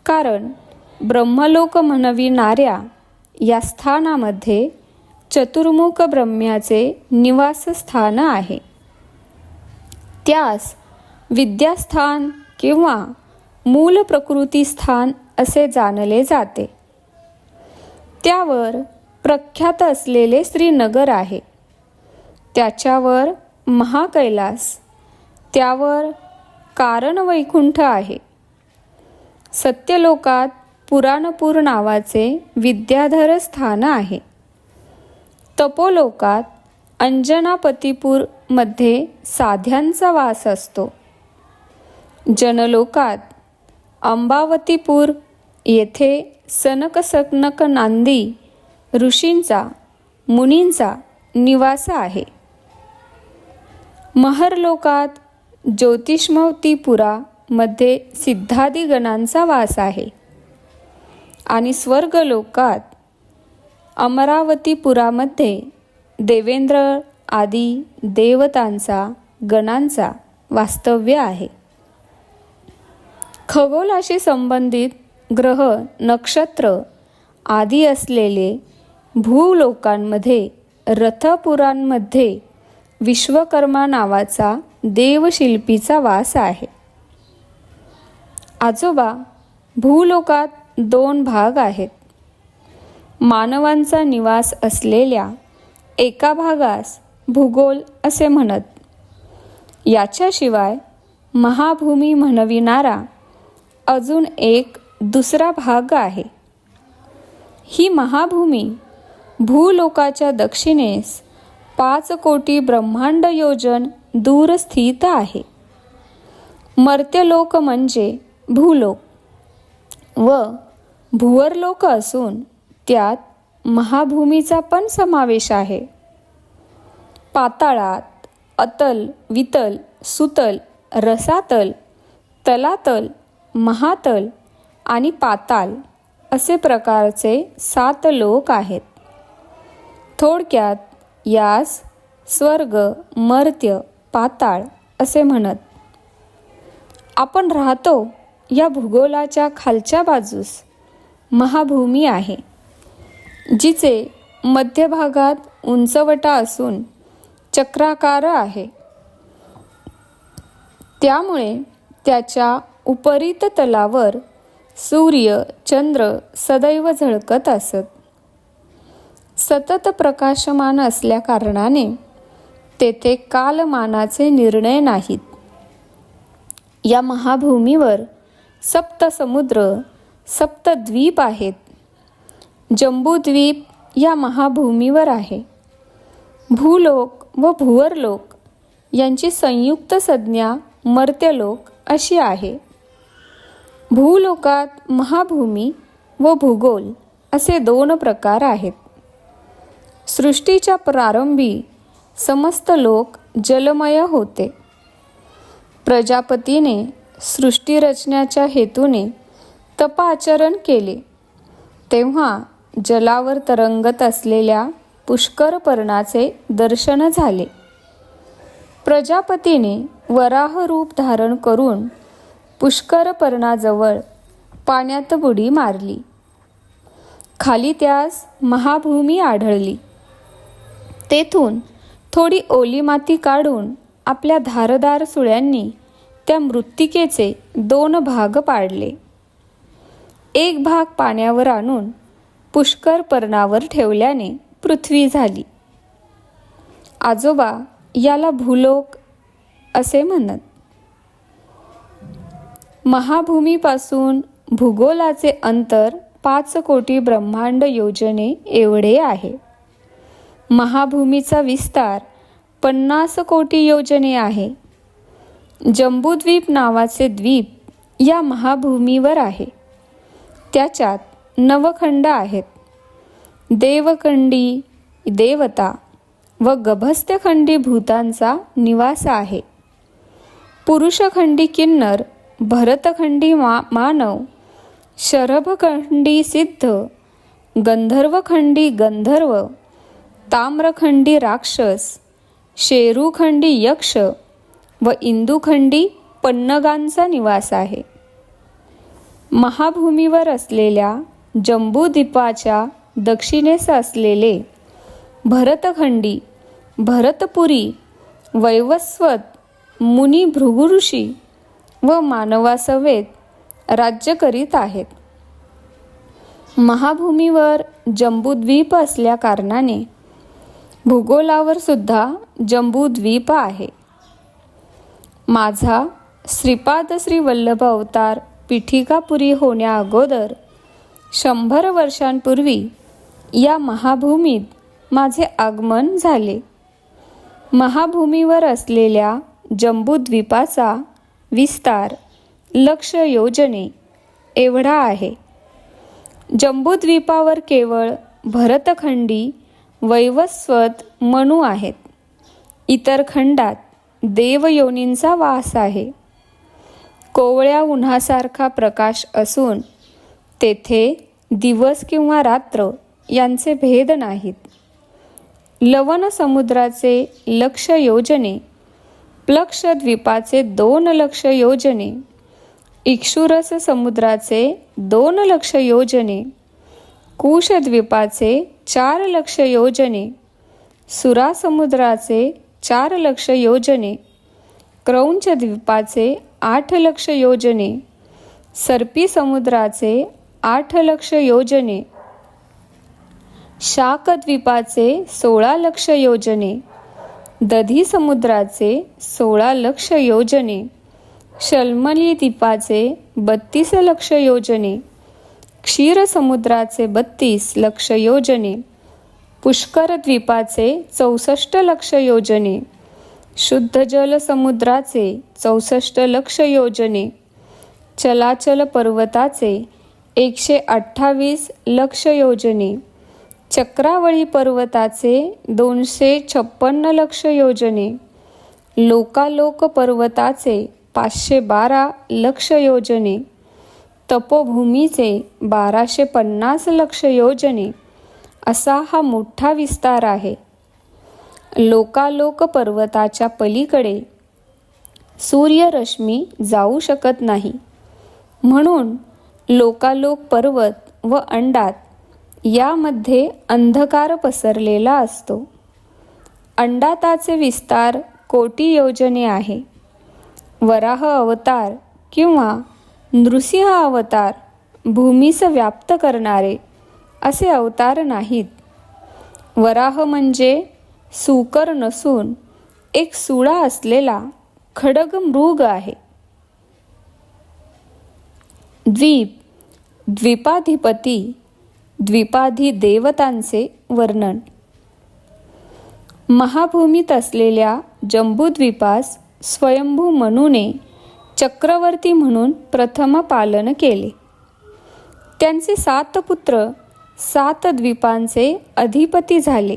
कारण ब्रह्मलोक म्हणविणाऱ्या या स्थानामध्ये चतुर्मुख ब्रह्म्याचे निवासस्थान आहे. त्यास विद्यास्थान किंवा मूल प्रकृती स्थान असे जाणले जाते. त्यावर प्रख्यात असलेले श्रीनगर आहे. त्याच्यावर महाकैलास, त्यावर कारण वैकुंठ आहे. सत्यलोकात पुराणपूर नावाचे विद्याधर स्थान आहे. तपोलोकात अंजनापतीपूर मध्ये साध्यांचा वास असतो. जनलोकात अंबावतीपूर येथे सनक नांदी ऋषींचा मुनींचा निवास आहे. महरलोकात ज्योतिष्मतीपुरा मध्ये सिद्धादी गणांचा वास आहे. आणि स्वर्गलोकात अमरावतीपुरामध्ये देवेंद्र आदी देवतांचा गणांचा वास्तव्य आहे. खगोलाशी संबंधित ग्रह, नक्षत्र आदी असलेले भूलोकांमध्ये रथपुरांमध्ये विश्वकर्मा नावाचा देवशिल्पीचा वास आहे. आजोबा, भूलोकात 2 भाग आहेत. मानवांचा निवास असलेल्या एका भागास भूगोल असे म्हणत. याच्याशिवाय महाभूमी म्हणविणारा अजून एक दुसरा भाग आहे. ही महाभूमी भूलोकाच्या दक्षिणेस 5 कोटी ब्रह्मांड योजन दूर स्थित आहे. मर्त्यलोक म्हणजे भूलोक व भुवरलोक असून त्यात महाभूमीचा पण समावेश आहे. पाताळात अतल, वितल, सुतल, रसातल, तलातल, महातल आणि पाताल असे प्रकारचे 7 लोक आहेत. थोडक्यात यास स्वर्ग, मर्त्य, पाताळ असे म्हणत. आपण राहतो या भूगोलाच्या खालच्या बाजूस महाभूमी आहे, जिचे मध्यभागात उंचवटा असून चक्राकार आहे. त्यामुळे त्याच्या उपरित तलावर सूर्य चंद्र सदैव झळकत असत. सतत प्रकाशमान असल्याकारणाने तेथे कालमानाचे निर्णय नाहीत. या महाभूमीवर सप्त समुद्र, सप्त द्वीप आहेत. जंबूद्वीप या महाभूमीवर आहे. भूलोक व भुवरलोक यांची संयुक्त संज्ञा मर्त्यलोक अशी आहे. भूलोकात महाभूमी व भूगोल असे 2 प्रकार आहेत. सृष्टीच्या प्रारंभी समस्त लोक जलमय होते. प्रजापतीने सृष्टी रचण्याच्या हेतूने तपाचरण केले, तेव्हा जलावर तरंगत असलेल्या पुष्कर पर्णाचे दर्शन झाले. प्रजापतीने वराह रूप धारण करून पुष्कर पर्णाजवळ पाण्यात बुडी मारली. खाली त्यास महाभूमी आढळली. तेथून थोडी ओली माती काढून आपल्या धारदार सुळ्यांनी त्या मृत्तिकेचे 2 भाग पाडले. एक भाग पाण्यावर आणून पुष्कर पर्णावर ठेवल्याने पृथ्वी झाली. आजोबा याला भूलोक असे म्हणत. महाभूमीपासून भूगोलाचे अंतर 5 कोटी ब्रह्मांड योजने एवढे आहे. महाभूमीचा विस्तार 50 कोटी योजने आहे. जंबूद्वीप नावाचे द्वीप या महाभूमीवर आहे. त्याच्यात 9 खंड आहेत. देवखंडी देवता व गभस्थखंडी भूतांचा निवास आहे. पुरुषखंडी किन्नर, भरतखंडी मानव, शरभखंडी सिद्ध, गंधर्वखंडी गंधर्व, ताम्रखंडी राक्षस, शेरूखंडी यक्ष व इंदुखंडी पन्नगांचा निवास आहे. महाभूमीवर असलेल्या जंबूद्वीपाच्या दक्षिणेस असलेले भरतखंडी, भरतपुरी, वैवस्वत, मुनी भृगुऋषी व मानवासवेत राज्य करीत आहेत. महाभूमीवर जंबूद्वीप असल्याकारणाने भूगोलावर सुद्धा जंबूद्वीप आहे. माझा श्रीपाद श्री वल्लभ अवतार पीठिकापुरी होण्या अगोदर 100 वर्षांपूर्वी या महाभूमीत माझे आगमन झाले. महाभूमीवर असलेल्या जंबूद्वीपाचा विस्तार 1,00,000 योजने एवढा आहे. जंबूद्वीपावर केवळ भरतखंडी, वैवस्वत, मनु आहेत. इतर खंडात देवयोनींचा वास आहे. कोवळ्या उन्हासारखा प्रकाश असून तेथे दिवस किंवा रात्र यांचे भेद नाहीत. लवण समुद्राचे 1,00,000 योजने, प्लक्षद्वीपाचे 2,00,000 योजने, इक्षुरस समुद्राचे 2,00,000 योजने, कुशद्वीपाचे 4,00,000 योजने, सुरा समुद्राचे 4,00,000 योजने, क्रौंच द्वीपाचे 8,00,000 योजने, सर्पी समुद्राचे 8,00,000 योजने, शाकद्वीपाचे 16,00,000 योजने, दधी समुद्राचे 16,00,000 योजने, शल्मली द्वीपाचे 32,00,000 योजने, क्षीरसमुद्राचे 32,00,000 योजने, पुष्कर द्वीपाचे 64,00,000 योजने, शुद्ध जल समुद्राचे 64,00,000 योजने, चलाचल पर्वताचे 128,00,000 योजने, चक्रावळी पर्वताचे 256,00,000 योजने, लोकालोक पर्वताचे 512,00,000 योजने, तपोभूमीचे 1,250,00,000 योजने असा हा मोठा विस्तार आहे. लोकालोक पर्वताच्या पलीकडे सूर्यरश्मी जाऊ शकत नाही. म्हणून लोकालोक पर्वत व अंडात यामध्ये अंधकार पसरलेला असतो. अंडाताचे विस्तार कोटी योजने आहे. वराह अवतार किंवा नृसिंह अवतार भूमीस व्याप्त करणारे असे अवतार नाहीत. वराह म्हणजे सुकर नसून एक सुळा असलेला खडग मृग आहे. द्वीप, द्वीपाधिपती, द्वीपाधी देवतांचे वर्णन. महाभूमीत असलेल्या जंबूद्वीपास स्वयंभू मनूने चक्रवर्ती म्हणून प्रथम पालन केले. त्यांचे 7 पुत्र 7 द्वीपांचे अधिपती झाले.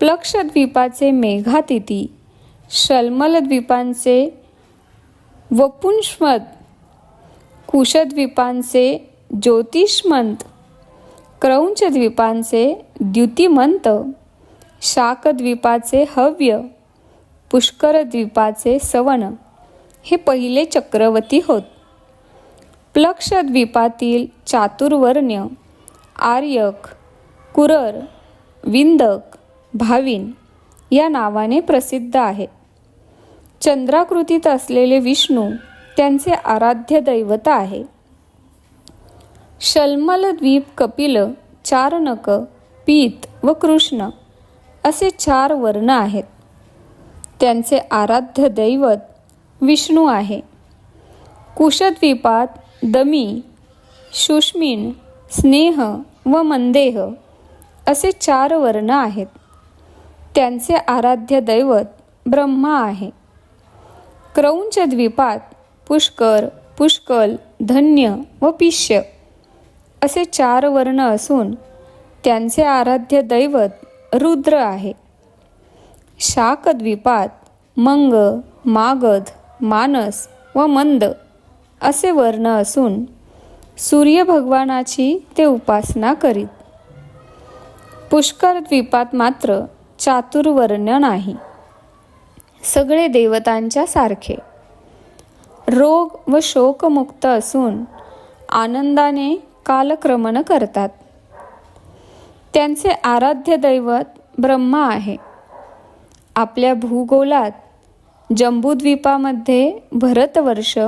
प्लक्षद्वीपाचे मेघातिथी, शल्मल द्वीपांचे वपुंष्मद, कुशद्वीपांचे ज्योतिष्मंत, क्रौंच द्वीपांचे द्युतिमंत, शाकद्वीपाचे हव्य, पुष्कर द्वीपाचे सवन हे पहिले चक्रवर्ती होत. प्लक्षद्वीपातील चातुर्वर्ण्य, आर्यक, कुरर, विंदक, भाविन या नावाने प्रसिद्ध आहे. चंद्राकृतीत असलेले विष्णू त्यांचे आराध्य दैवत आहे. शल्मल द्वीप कपिल, चारणक, पीत व कृष्ण असे 4 वर्ण आहेत. त्यांचे आराध्य दैवत विष्णू आहे. कुशद्वीपात दमी, शुष्मिन, स्नेह व मंदेह असे 4 वर्ण आहेत. त्यांचे आराध्य दैवत ब्रह्मा आहे. क्रौंच द्वीपात पुष्कर, पुष्कल, धन्य व पिष्य असे 4 वर्ण असून त्यांचे आराध्य दैवत रुद्र आहे. शाकद्वीपात मंग, मागध, मानस व मंद असे वर्ण असून सूर्य भगवानाची ते उपासना करीत. पुष्कर द्वीपात मात्र चातुर्वर्ण नाही. सगळे देवतांच्या सारखे रोग व शोकमुक्त असून आनंदाने कालक्रमण करतात. त्यांचे आराध्य दैवत ब्रह्मा आहे. आपल्या भूगोलात जंबूद्वीपामध्ये भरतवर्ष,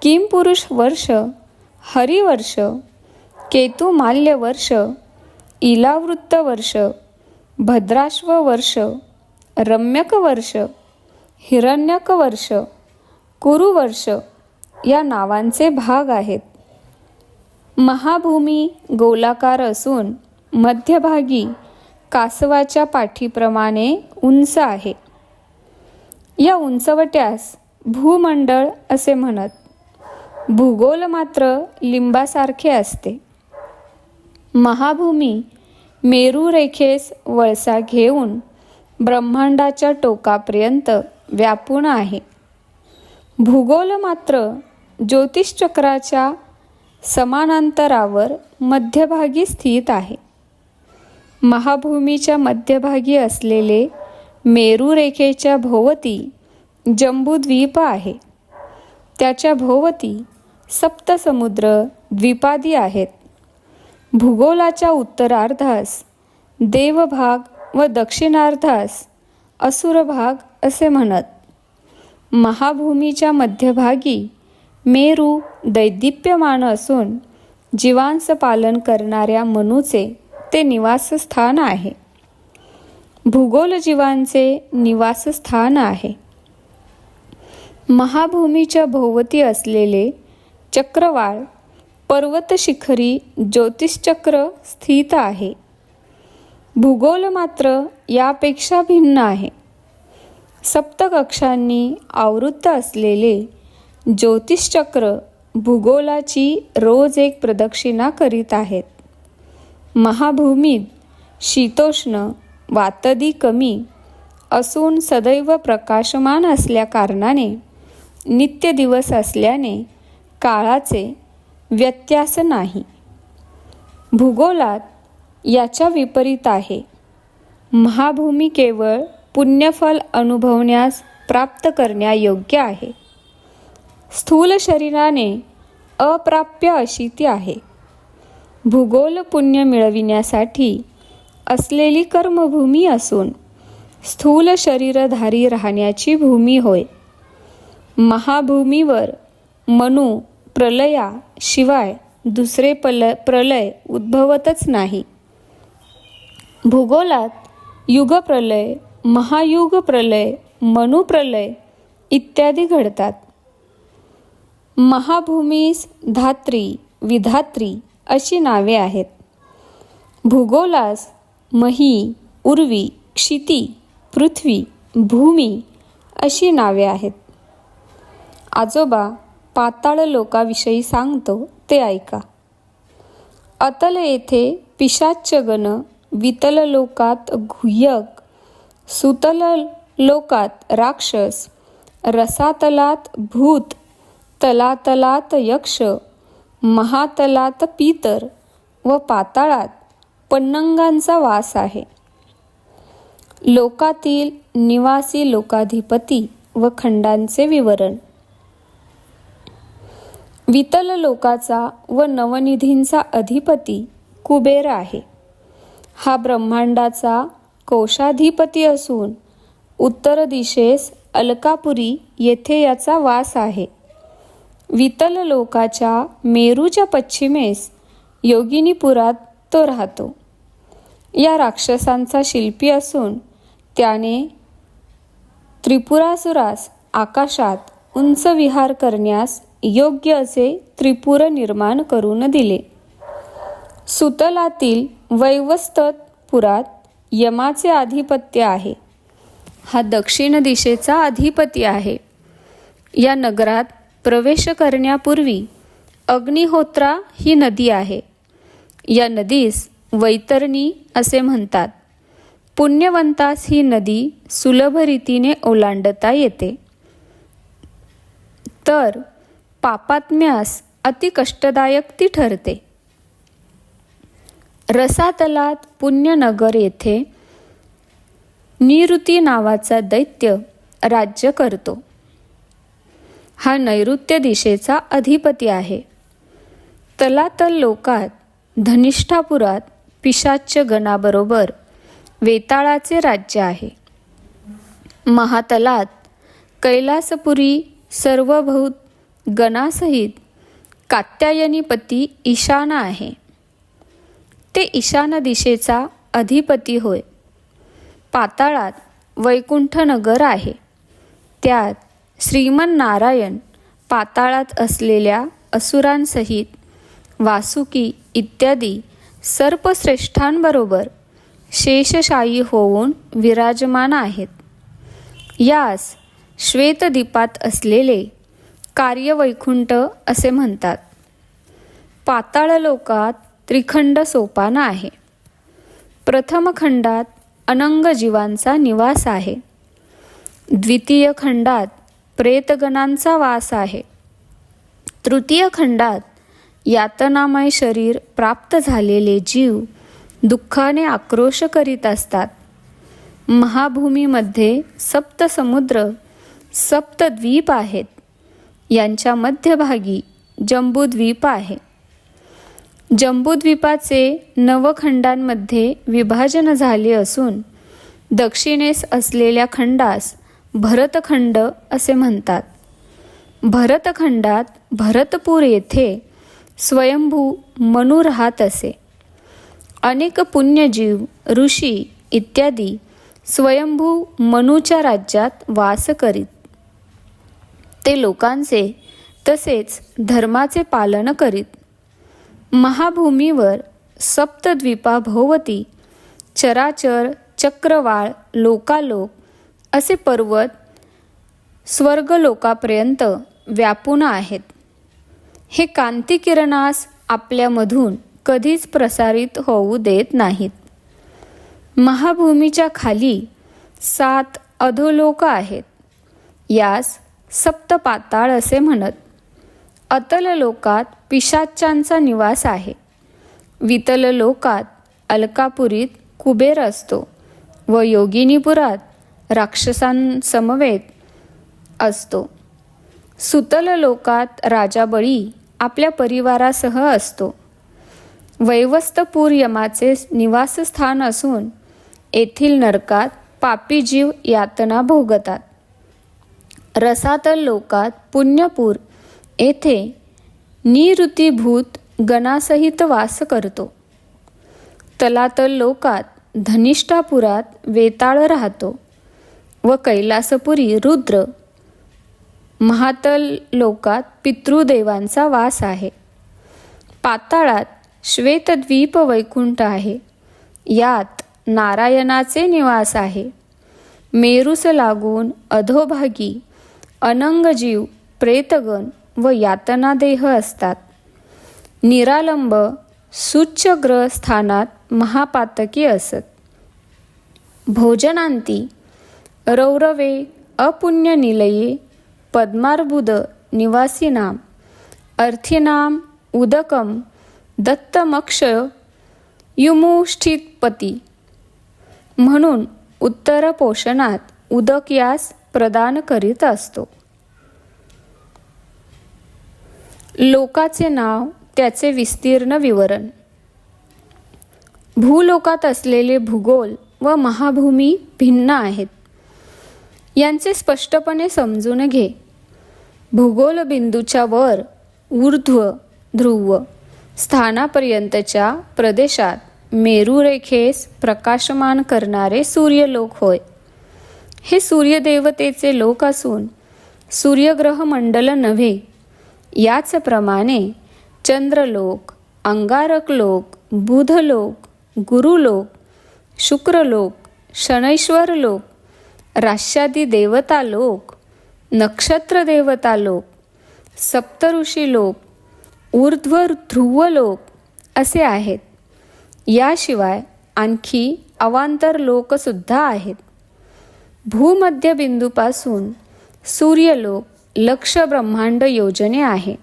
किमपुरुष वर्ष, हरिवर्ष, केतुमाल्य वर्ष, इलावृत्त वर्ष, भद्राश्व वर्ष, रम्यक वर्ष, हिरण्यक वर्ष, कुरुवर्ष या नावांचे भाग आहेत. महाभूमी गोलाकार असून मध्यभागी कासवाच्या पाठीप्रमाणे उंच आहे. या उंचवट्यास भूमंडळ असे म्हणत. भूगोल मात्र लिंबासारखे असते. महाभूमी मेरू रेखेस वळसा घेऊन ब्रह्मांडाच्या टोकापर्यंत व्यापून आहे. भूगोल मात्र ज्योतिषचक्राच्या समानांतरावर मध्यभागी स्थित आहे. महाभूमीच्या मध्यभागी असलेले मेरू रेखेच्या भोवती जंबूद्वीप आहे. त्याच्या भोवती सप्तसमुद्र द्वीपादी आहेत. भूगोलाच्या उत्तरार्धास देवभाग व दक्षिणार्धास असुर भाग असे म्हणत. महाभूमीच्या मध्यभागी मेरू दैदिप्यमान असून जीवांस पालन करणाऱ्या मनूचे ते निवासस्थान आहे. भूगोल जीवांचे निवासस्थान आहे. महाभूमीच्या भोवती असलेले चक्रवाळ पर्वत शिखरी ज्योतिषचक्र स्थित आहे. भूगोल मात्र यापेक्षा भिन्न आहे. सप्तकक्षांनी आवृत्त असलेले ज्योतिषचक्र भूगोलाची रोज एक प्रदक्षिणा करीत आहेत. महाभूमीत शीतोष्ण वातदी कमी असून सदैव प्रकाशमान असल्या कारणाने नित्य दिवस असल्याने काळाचे व्यत्यास नाही. भूगोलात याच्या विपरीत आहे. महाभूमी केवळ पुण्यफल अनुभवण्यास प्राप्त करण्यायोग्य आहे. स्थूल शरीराने अप्राप्य अशी ती आहे. भूगोल पुण्य मिळविण्यासाठी असलेली कर्मभूमी असून स्थूल शरीरधारी राहण्याची भूमी होय. महाभूमीवर मनु प्रलया शिवाय दुसरे प्रलय उद्भवतच नाही. भूगोलात युगप्रलय, महायुग प्रलय, मनुप्रलय इत्यादी घडतात. महाभूमीस धात्री, विधात्री अशी नावे आहेत. भूगोलास मही, उर्वी, क्षिती, पृथ्वी, भूमी अशी नावे आहेत. आजोबा पाताळ लोकाविषयी सांगतो ते ऐका. अतल येथे पिशाच्चगण, वितल लोकात गुह्यक, सुतल लोकात राक्षस, रसातलात भूत, तलातलात यक्ष, महातलात पितर व पाताळात पन्नंगांचा वास आहे. लोकातील निवासी लोकाधिपती व खंडांचे विवरण. वितल लोकाचा व नवनिधींचा अधिपती कुबेर आहे. हा ब्रह्मांडाचा कोशाधिपती असून उत्तर दिशेस अलकापुरी येथे याचा वास आहे. वितल लोकाच्या मेरूच्या पश्चिमेस योगिनीपुरात तो राहतो. या राक्षसांचा शिल्पी असून त्याने त्रिपुरासुरास आकाशात उंच विहार करण्यास योग्य असे त्रिपुर निर्माण करून दिले. सुतलातील वैवस्वतपुरात यमाचे आधिपत्य आहे. हा दक्षिण दिशेचा अधिपती आहे. या नगरात प्रवेश करण्यापूर्वी अग्निहोत्रा ही नदी आहे. या नदीस वैतरणी असे म्हणतात. पुण्यवंतास ही नदी सुलभ रीतीने ओलांडता येते, तर पापात्म्यास अति कष्टदायक ती ठरते. रसातलात पुण्यनगर येथे निऋती नावाचा दैत्य राज्य करतो. हा नैऋत्य दिशेचा अधिपती आहे. तलातल लोकात धनिष्ठापुरात पिशाच्च गणाबरोबर वेताळाचे राज्य आहे. महातलात कैलासपुरी सर्वभूत गणासहित कात्यायनीपती ईशाना आहे. ते ईशान दिशेचा अधिपती होय. पाताळात वैकुंठनगर आहे. त्यात श्रीमन्नारायण पाताळात असलेल्या असुरांसहित वासुकी इत्यादी सर्पश्रेष्ठांबरोबर शेषशायी होऊन विराजमान आहेत. यास श्वेतदीपात असलेले कार्यवैकुंठ असे म्हणतात. पाताळ लोकात त्रिखंड सोपान आहे. प्रथम खंडात अनंग जीवांचा निवास आहे. द्वितीय खंडात प्रेतगणांचा वास आहे. तृतीय खंडात यातनामय शरीर प्राप्त झालेले जीव दुःखाने आक्रोश करीत असतात. महाभूमीमध्ये सप्त समुद्र, सप्त द्वीप आहेत. यांच्या मध्यभागी जंबूद्वीप आहे. जंबूद्वीपाचे 9 खंडांमध्ये विभाजन झाले असून दक्षिणेस असलेल्या खंडास भरतखंड असे म्हणतात. भरतखंडात भरतपूर येथे स्वयंभू मनु राहत असे. अनेक पुण्यजीव, ऋषी इत्यादी स्वयंभू मनुच्या राज्यात वास करीत. ते लोकांचे तसेच धर्माचे पालन करीत. महाभूमीवर सप्तद्वीपाभोवती चराचर, चक्रवाळ, लोकालोक असे पर्वत स्वर्गलोकापर्यंत व्यापून आहेत. हे कांतिकिरणास आपल्यामधून कधीच प्रसारित होऊ देत नाहीत. महाभूमीच्या खाली 7 अधोलोक आहेत. यास सप्तपाताळ असे म्हणत. अतल लोकात पिशाच्चांचा निवास आहे. वितल लोकात अलकापुरीत कुबेर असतो व योगिनीपुरात राक्षसांसमवेत असतो. सुतल लोकात राजा बळी आपल्या परिवारासह असतो. वैवस्वतपूर यमाचे निवासस्थान असून येथील नरकात पापी जीव यातना भोगतात. रसातल लोकात पुण्यपूर येथे निऋतीभूत गणासहित वास करतो. तलातल लोकात धनिष्ठापुरात वेताळ राहतो व कैलासपुरी रुद्र. महातल लोकात पितृदेवांचा वास आहे. पाताळात श्वेतद्वीप वैकुंठ आहे. यात नारायणाचे निवास आहे. मेरूस लागून अधोभागी अनंगजीव, प्रेतगण व यातनादेह असतात. निरालंब सूच्यग्रह स्थानात महापातकी असत. भोजनांती रौरवे अपुण्यनिलये पद्मार्बुद निवासीनाम अर्थीनाम उदकम दत्तमक्षय युमुष्ठिपती. म्हणून उत्तर पोषणात उदक यास प्रदान करीत असतो. लोकाचे नाव, त्याचे विस्तीर्ण विवरण. भूलोकात असलेले भूगोल व महाभूमी भिन्न आहेत. यांचे स्पष्टपणे समजून घे. भूगोल बिंदूच्या वर ऊर्ध्व ध्रुव स्थानापर्यंतच्या प्रदेशात मेरुरेखेस प्रकाशमान करणारे सूर्यलोक होय. हे सूर्यदेवतेचे लोक असून सूर्यग्रह मंडल नव्हे. याचप्रमाणे चंद्रलोक, अंगारक लोक, बुधलोक, गुरुलोक, शुक्रलोक, शनैश्वर लोक, राश्यादी देवता लोक, नक्षत्र देवता लोक, सप्तऋषी लोक, ऊर्ध्व ध्रुव लोक असे आहेत. याशिवाय आणखी अवांतर लोकसुद्धा आहेत. भूमध्य बिंदूपासून सूर्यलोक लक्ष ब्रह्मांड योजने आहे.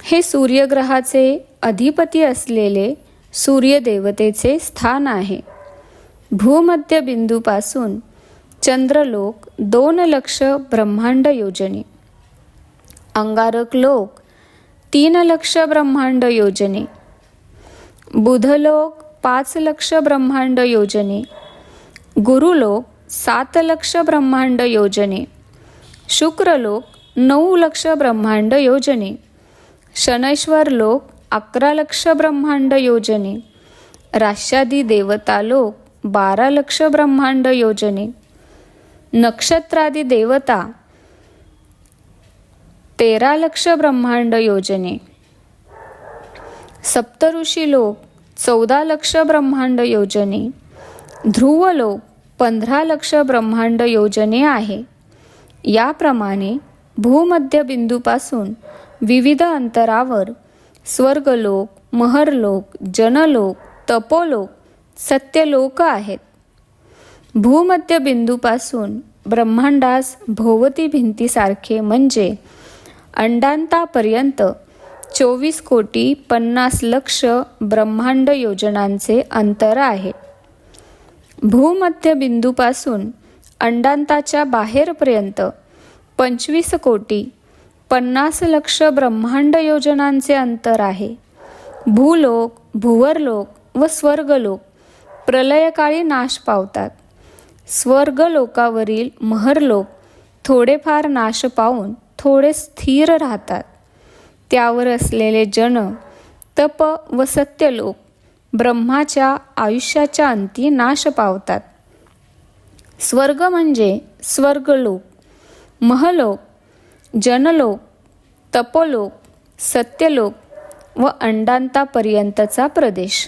हे सूर्यग्रहाचे अधिपती असलेले सूर्यदेवतेचे स्थान आहे. भूमध्य बिंदूपासून चंद्रलोक 2 लक्ष ब्रह्मांड योजने, अंगारक लोक 3 लक्ष ब्रह्मांड योजने, बुधलोक 5 लक्ष ब्रह्मांड योजने, गुरुलोक 7 लक्ष ब्रह्मांड योजने, शुक्रलोक 9 लक्ष ब्रह्मांड योजने, शनैश्वर लोक 11 लक्ष ब्रह्मांड योजने, राश्यादी देवता लोक 12 लक्ष ब्रह्मांड योजने, नक्षत्रादी देवता 13 लक्ष ब्रह्मांड योजने, सप्तऋषी लोक 14 लक्ष ब्रह्मांड योजने, ध्रुव लोक 15 लक्ष ब्रह्मांड योजने आहे. याप्रमाणे भूमध्य बिंदूपासून विविध अंतरावर स्वर्गलोक, महरलोक, जनलोक, तपोलोक, सत्यलोक आहेत. भूमध्य बिंदूपासून ब्रह्मांडास भोवती भिंतीसारखे म्हणजे अंडांतापर्यंत 24,50,00,000 ब्रह्मांड योजनांचे अंतर आहे. भूमध्य बिंदूपासून अंडांताच्या बाहेरपर्यंत 25,50,00,000 ब्रह्मांड योजनांचे अंतर आहे. भूलोक, भुवरलोक व स्वर्गलोक प्रलयकाळी नाश पावतात. स्वर्गलोकावरील महरलोक थोडेफार नाश पावून थोडे स्थिर राहतात. त्यावर असलेले जन, तप व सत्यलोक ब्रह्माच्या आयुष्याच्या अंती नाश पावतात. स्वर्ग म्हणजे स्वर्गलोक, महलोक, जनलोक, तपोलोक, सत्यलोक व अंडांतापर्यंतचा प्रदेश.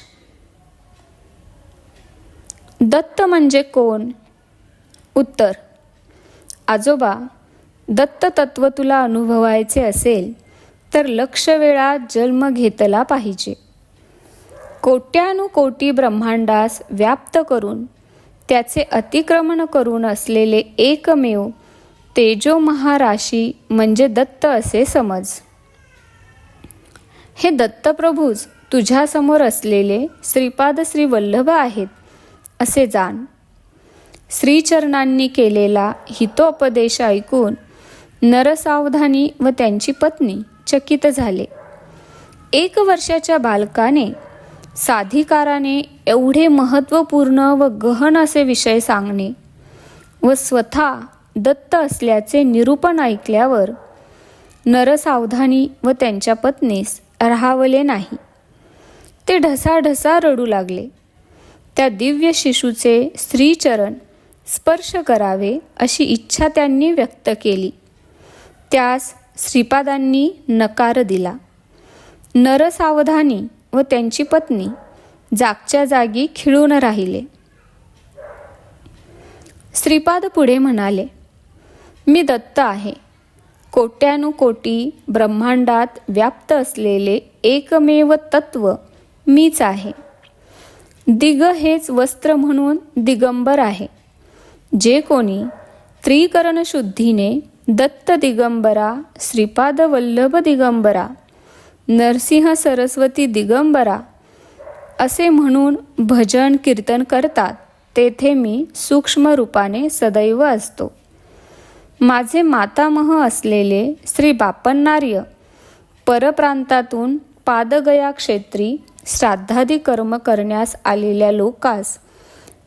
दत्त म्हणजे कोण? उत्तर: आजोबा, दत्त तत्व तुला अनुभवायचे असेल तर लक्ष वेळा जन्म घेतला पाहिजे. कोट्यानुकोटी ब्रह्मांडास व्याप्त करून त्याचे अतिक्रमण करून असलेले एकमेव तेजो महाराशी म्हणजे दत्त असे समज. हे दत्तप्रभूच तुझ्यासमोर असलेले श्रीपाद श्री वल्लभ आहेत असे जाण. श्रीचरणांनी केलेला हितोपदेश ऐकून नरसावधानी व त्यांची पत्नी चकित झाले. 1 वर्षाच्या बालकाने साधिकाराने एवढे महत्त्वपूर्ण व गहन असे विषय सांगणे व स्वतः दत्त असल्याचे निरूपण ऐकल्यावर नरसावधानी व त्यांच्या पत्नीस राहावले नाही. ते ढसाढसा रडू लागले. त्या दिव्य शिशूचे श्रीचरण स्पर्श करावे अशी इच्छा त्यांनी व्यक्त केली. त्यास श्रीपादांनी नकार दिला. नरसावधानी व त्यांची पत्नी जागच्या जागी खिळून राहिले. श्रीपाद पुढे म्हणाले, मी दत्त आहे. कोट्यानुकोटी ब्रह्मांडात व्याप्त असलेले एकमेव तत्व मीच आहे. दिग हेच वस्त्र म्हणून दिगंबर आहे. जे कोणी त्रिकरण शुद्धीने दत्त दिगंबरा, श्रीपाद वल्लभ दिगंबरा, नरसिंह सरस्वती दिगंबरा असे म्हणून भजन कीर्तन करतात, तेथे मी सूक्ष्म रूपाने सदैव असतो. माझे मातामह असलेले श्री बापन्नार्य परप्रांतातून पादगया क्षेत्री श्राद्धादी कर्म करण्यास आलेल्या लोकास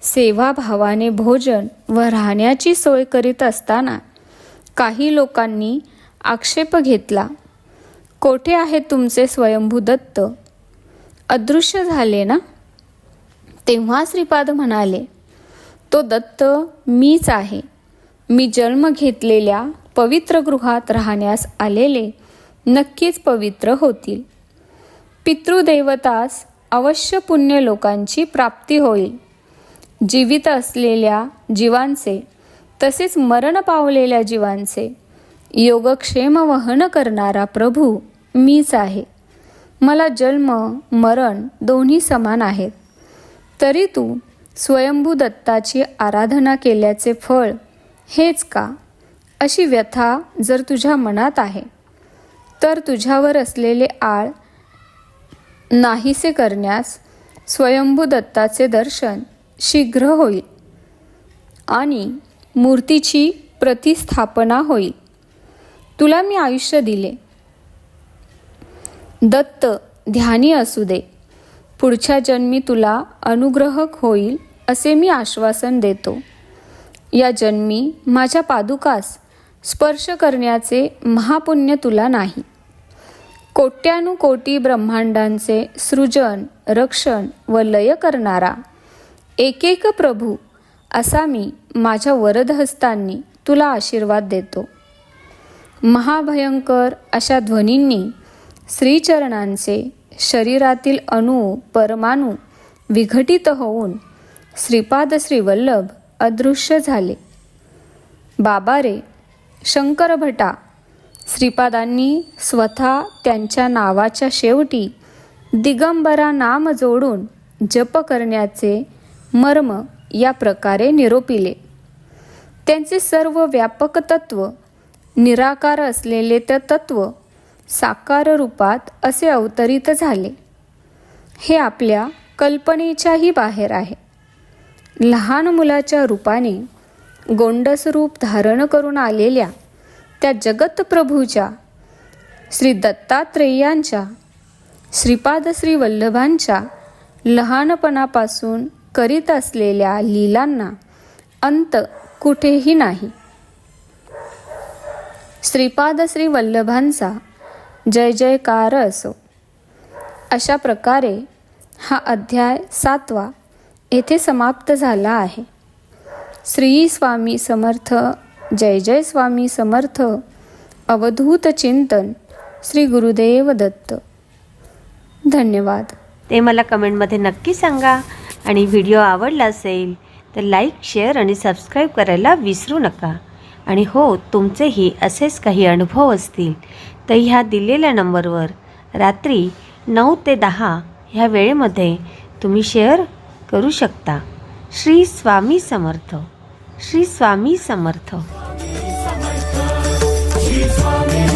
सेवाभावाने भोजन व राहण्याची सोय करीत असताना काही लोकांनी आक्षेप घेतला, कोठे आहे तुमचे स्वयंभू दत्त? अदृश्य झाले ना? तेव्हा श्रीपाद म्हणाले, तो दत्त मीच आहे. मी जन्म घेतलेल्या पवित्र गृहात राहण्यास आलेले नक्कीच पवित्र होतील. पितृदेवतास अवश्य पुण्य लोकांची प्राप्ती होईल. जीवित असलेल्या जीवांचे तसेच मरण पावलेल्या जीवांचे योगक्षेम वहन करणारा प्रभू मीच आहे. मला जन्म मरण दोन्ही समान आहेत. तरी तू स्वयंभू दत्ताची आराधना केल्याचे फळ हेच का? अशी व्यथा जर तुझ्या मनात आहे तर तुझ्यावर असलेले आळ नाहीसे करण्यास स्वयंभू दत्ताचे दर्शन शीघ्र होईल आणि मूर्तीची प्रतिस्थापना होईल. तुला मी आयुष्य दिले. दत्त ध्यानी असू दे. पुढच्या जन्मी तुला अनुग्रहक होईल असे मी आश्वासन देतो. या जन्मी माझ्या पादुकास स्पर्श करण्याचे महापुण्य तुला नाही. कोट्यानुकोटी ब्रह्मांडांचे सृजन रक्षण व लय करणारा एक प्रभू असा मी माझ्या वरदहस्तांनी तुला आशीर्वाद देतो. महाभयंकर अशा ध्वनींनी श्रीचरणांचे शरीरातील अणू परमाणू विघटित होऊन श्रीपाद श्रीवल्लभ अदृश्य झाले. बाबा रे, शंकर भटा, श्रीपादांनी स्वतः त्यांच्या नावाच्या शेवटी दिगंबरा नाम जोडून जप करण्याचे मर्म या प्रकारे निरोपिले. त्यांचे सर्व व्यापक तत्व निराकार असलेले ते तत्व साकार रूपात असे अवतरित झाले. हे आपल्या कल्पनेच्याही बाहेर आहे. लहान मुलाच्या रूपाने गोंडस रूप धारण करून आलेल्या त्या जगतप्रभूच्या श्री दत्तात्रेयांच्या श्रीपाद श्री वल्लभांच्या लहानपणापासून करीत असलेल्या लीलांना अंत कुठेही नाही. श्रीपाद श्री वल्लभांचा जय जयकार असो. अशा प्रकारे हा अध्याय 7 येथे समाप्त झाला आहे. श्री स्वामी समर्थ. जय जय स्वामी समर्थ. अवधूत चिंतन. श्री गुरुदेव दत्त. धन्यवाद. ते मला कमेंटमध्ये नक्की सांगा आणि व्हिडिओ आवडला असेल तर लाईक शेअर आणि सबस्क्राईब करायला विसरू नका. आणि हो, तुमचेही असेच काही अनुभव असतील तर ह्या दिलेल्या नंबरवर रात्री 9 ते 10 ह्या वेळेमध्ये तुम्ही शेअर करू शकता. श्री स्वामी समर्थ. श्री स्वामी समर्थ. श्री स्वामी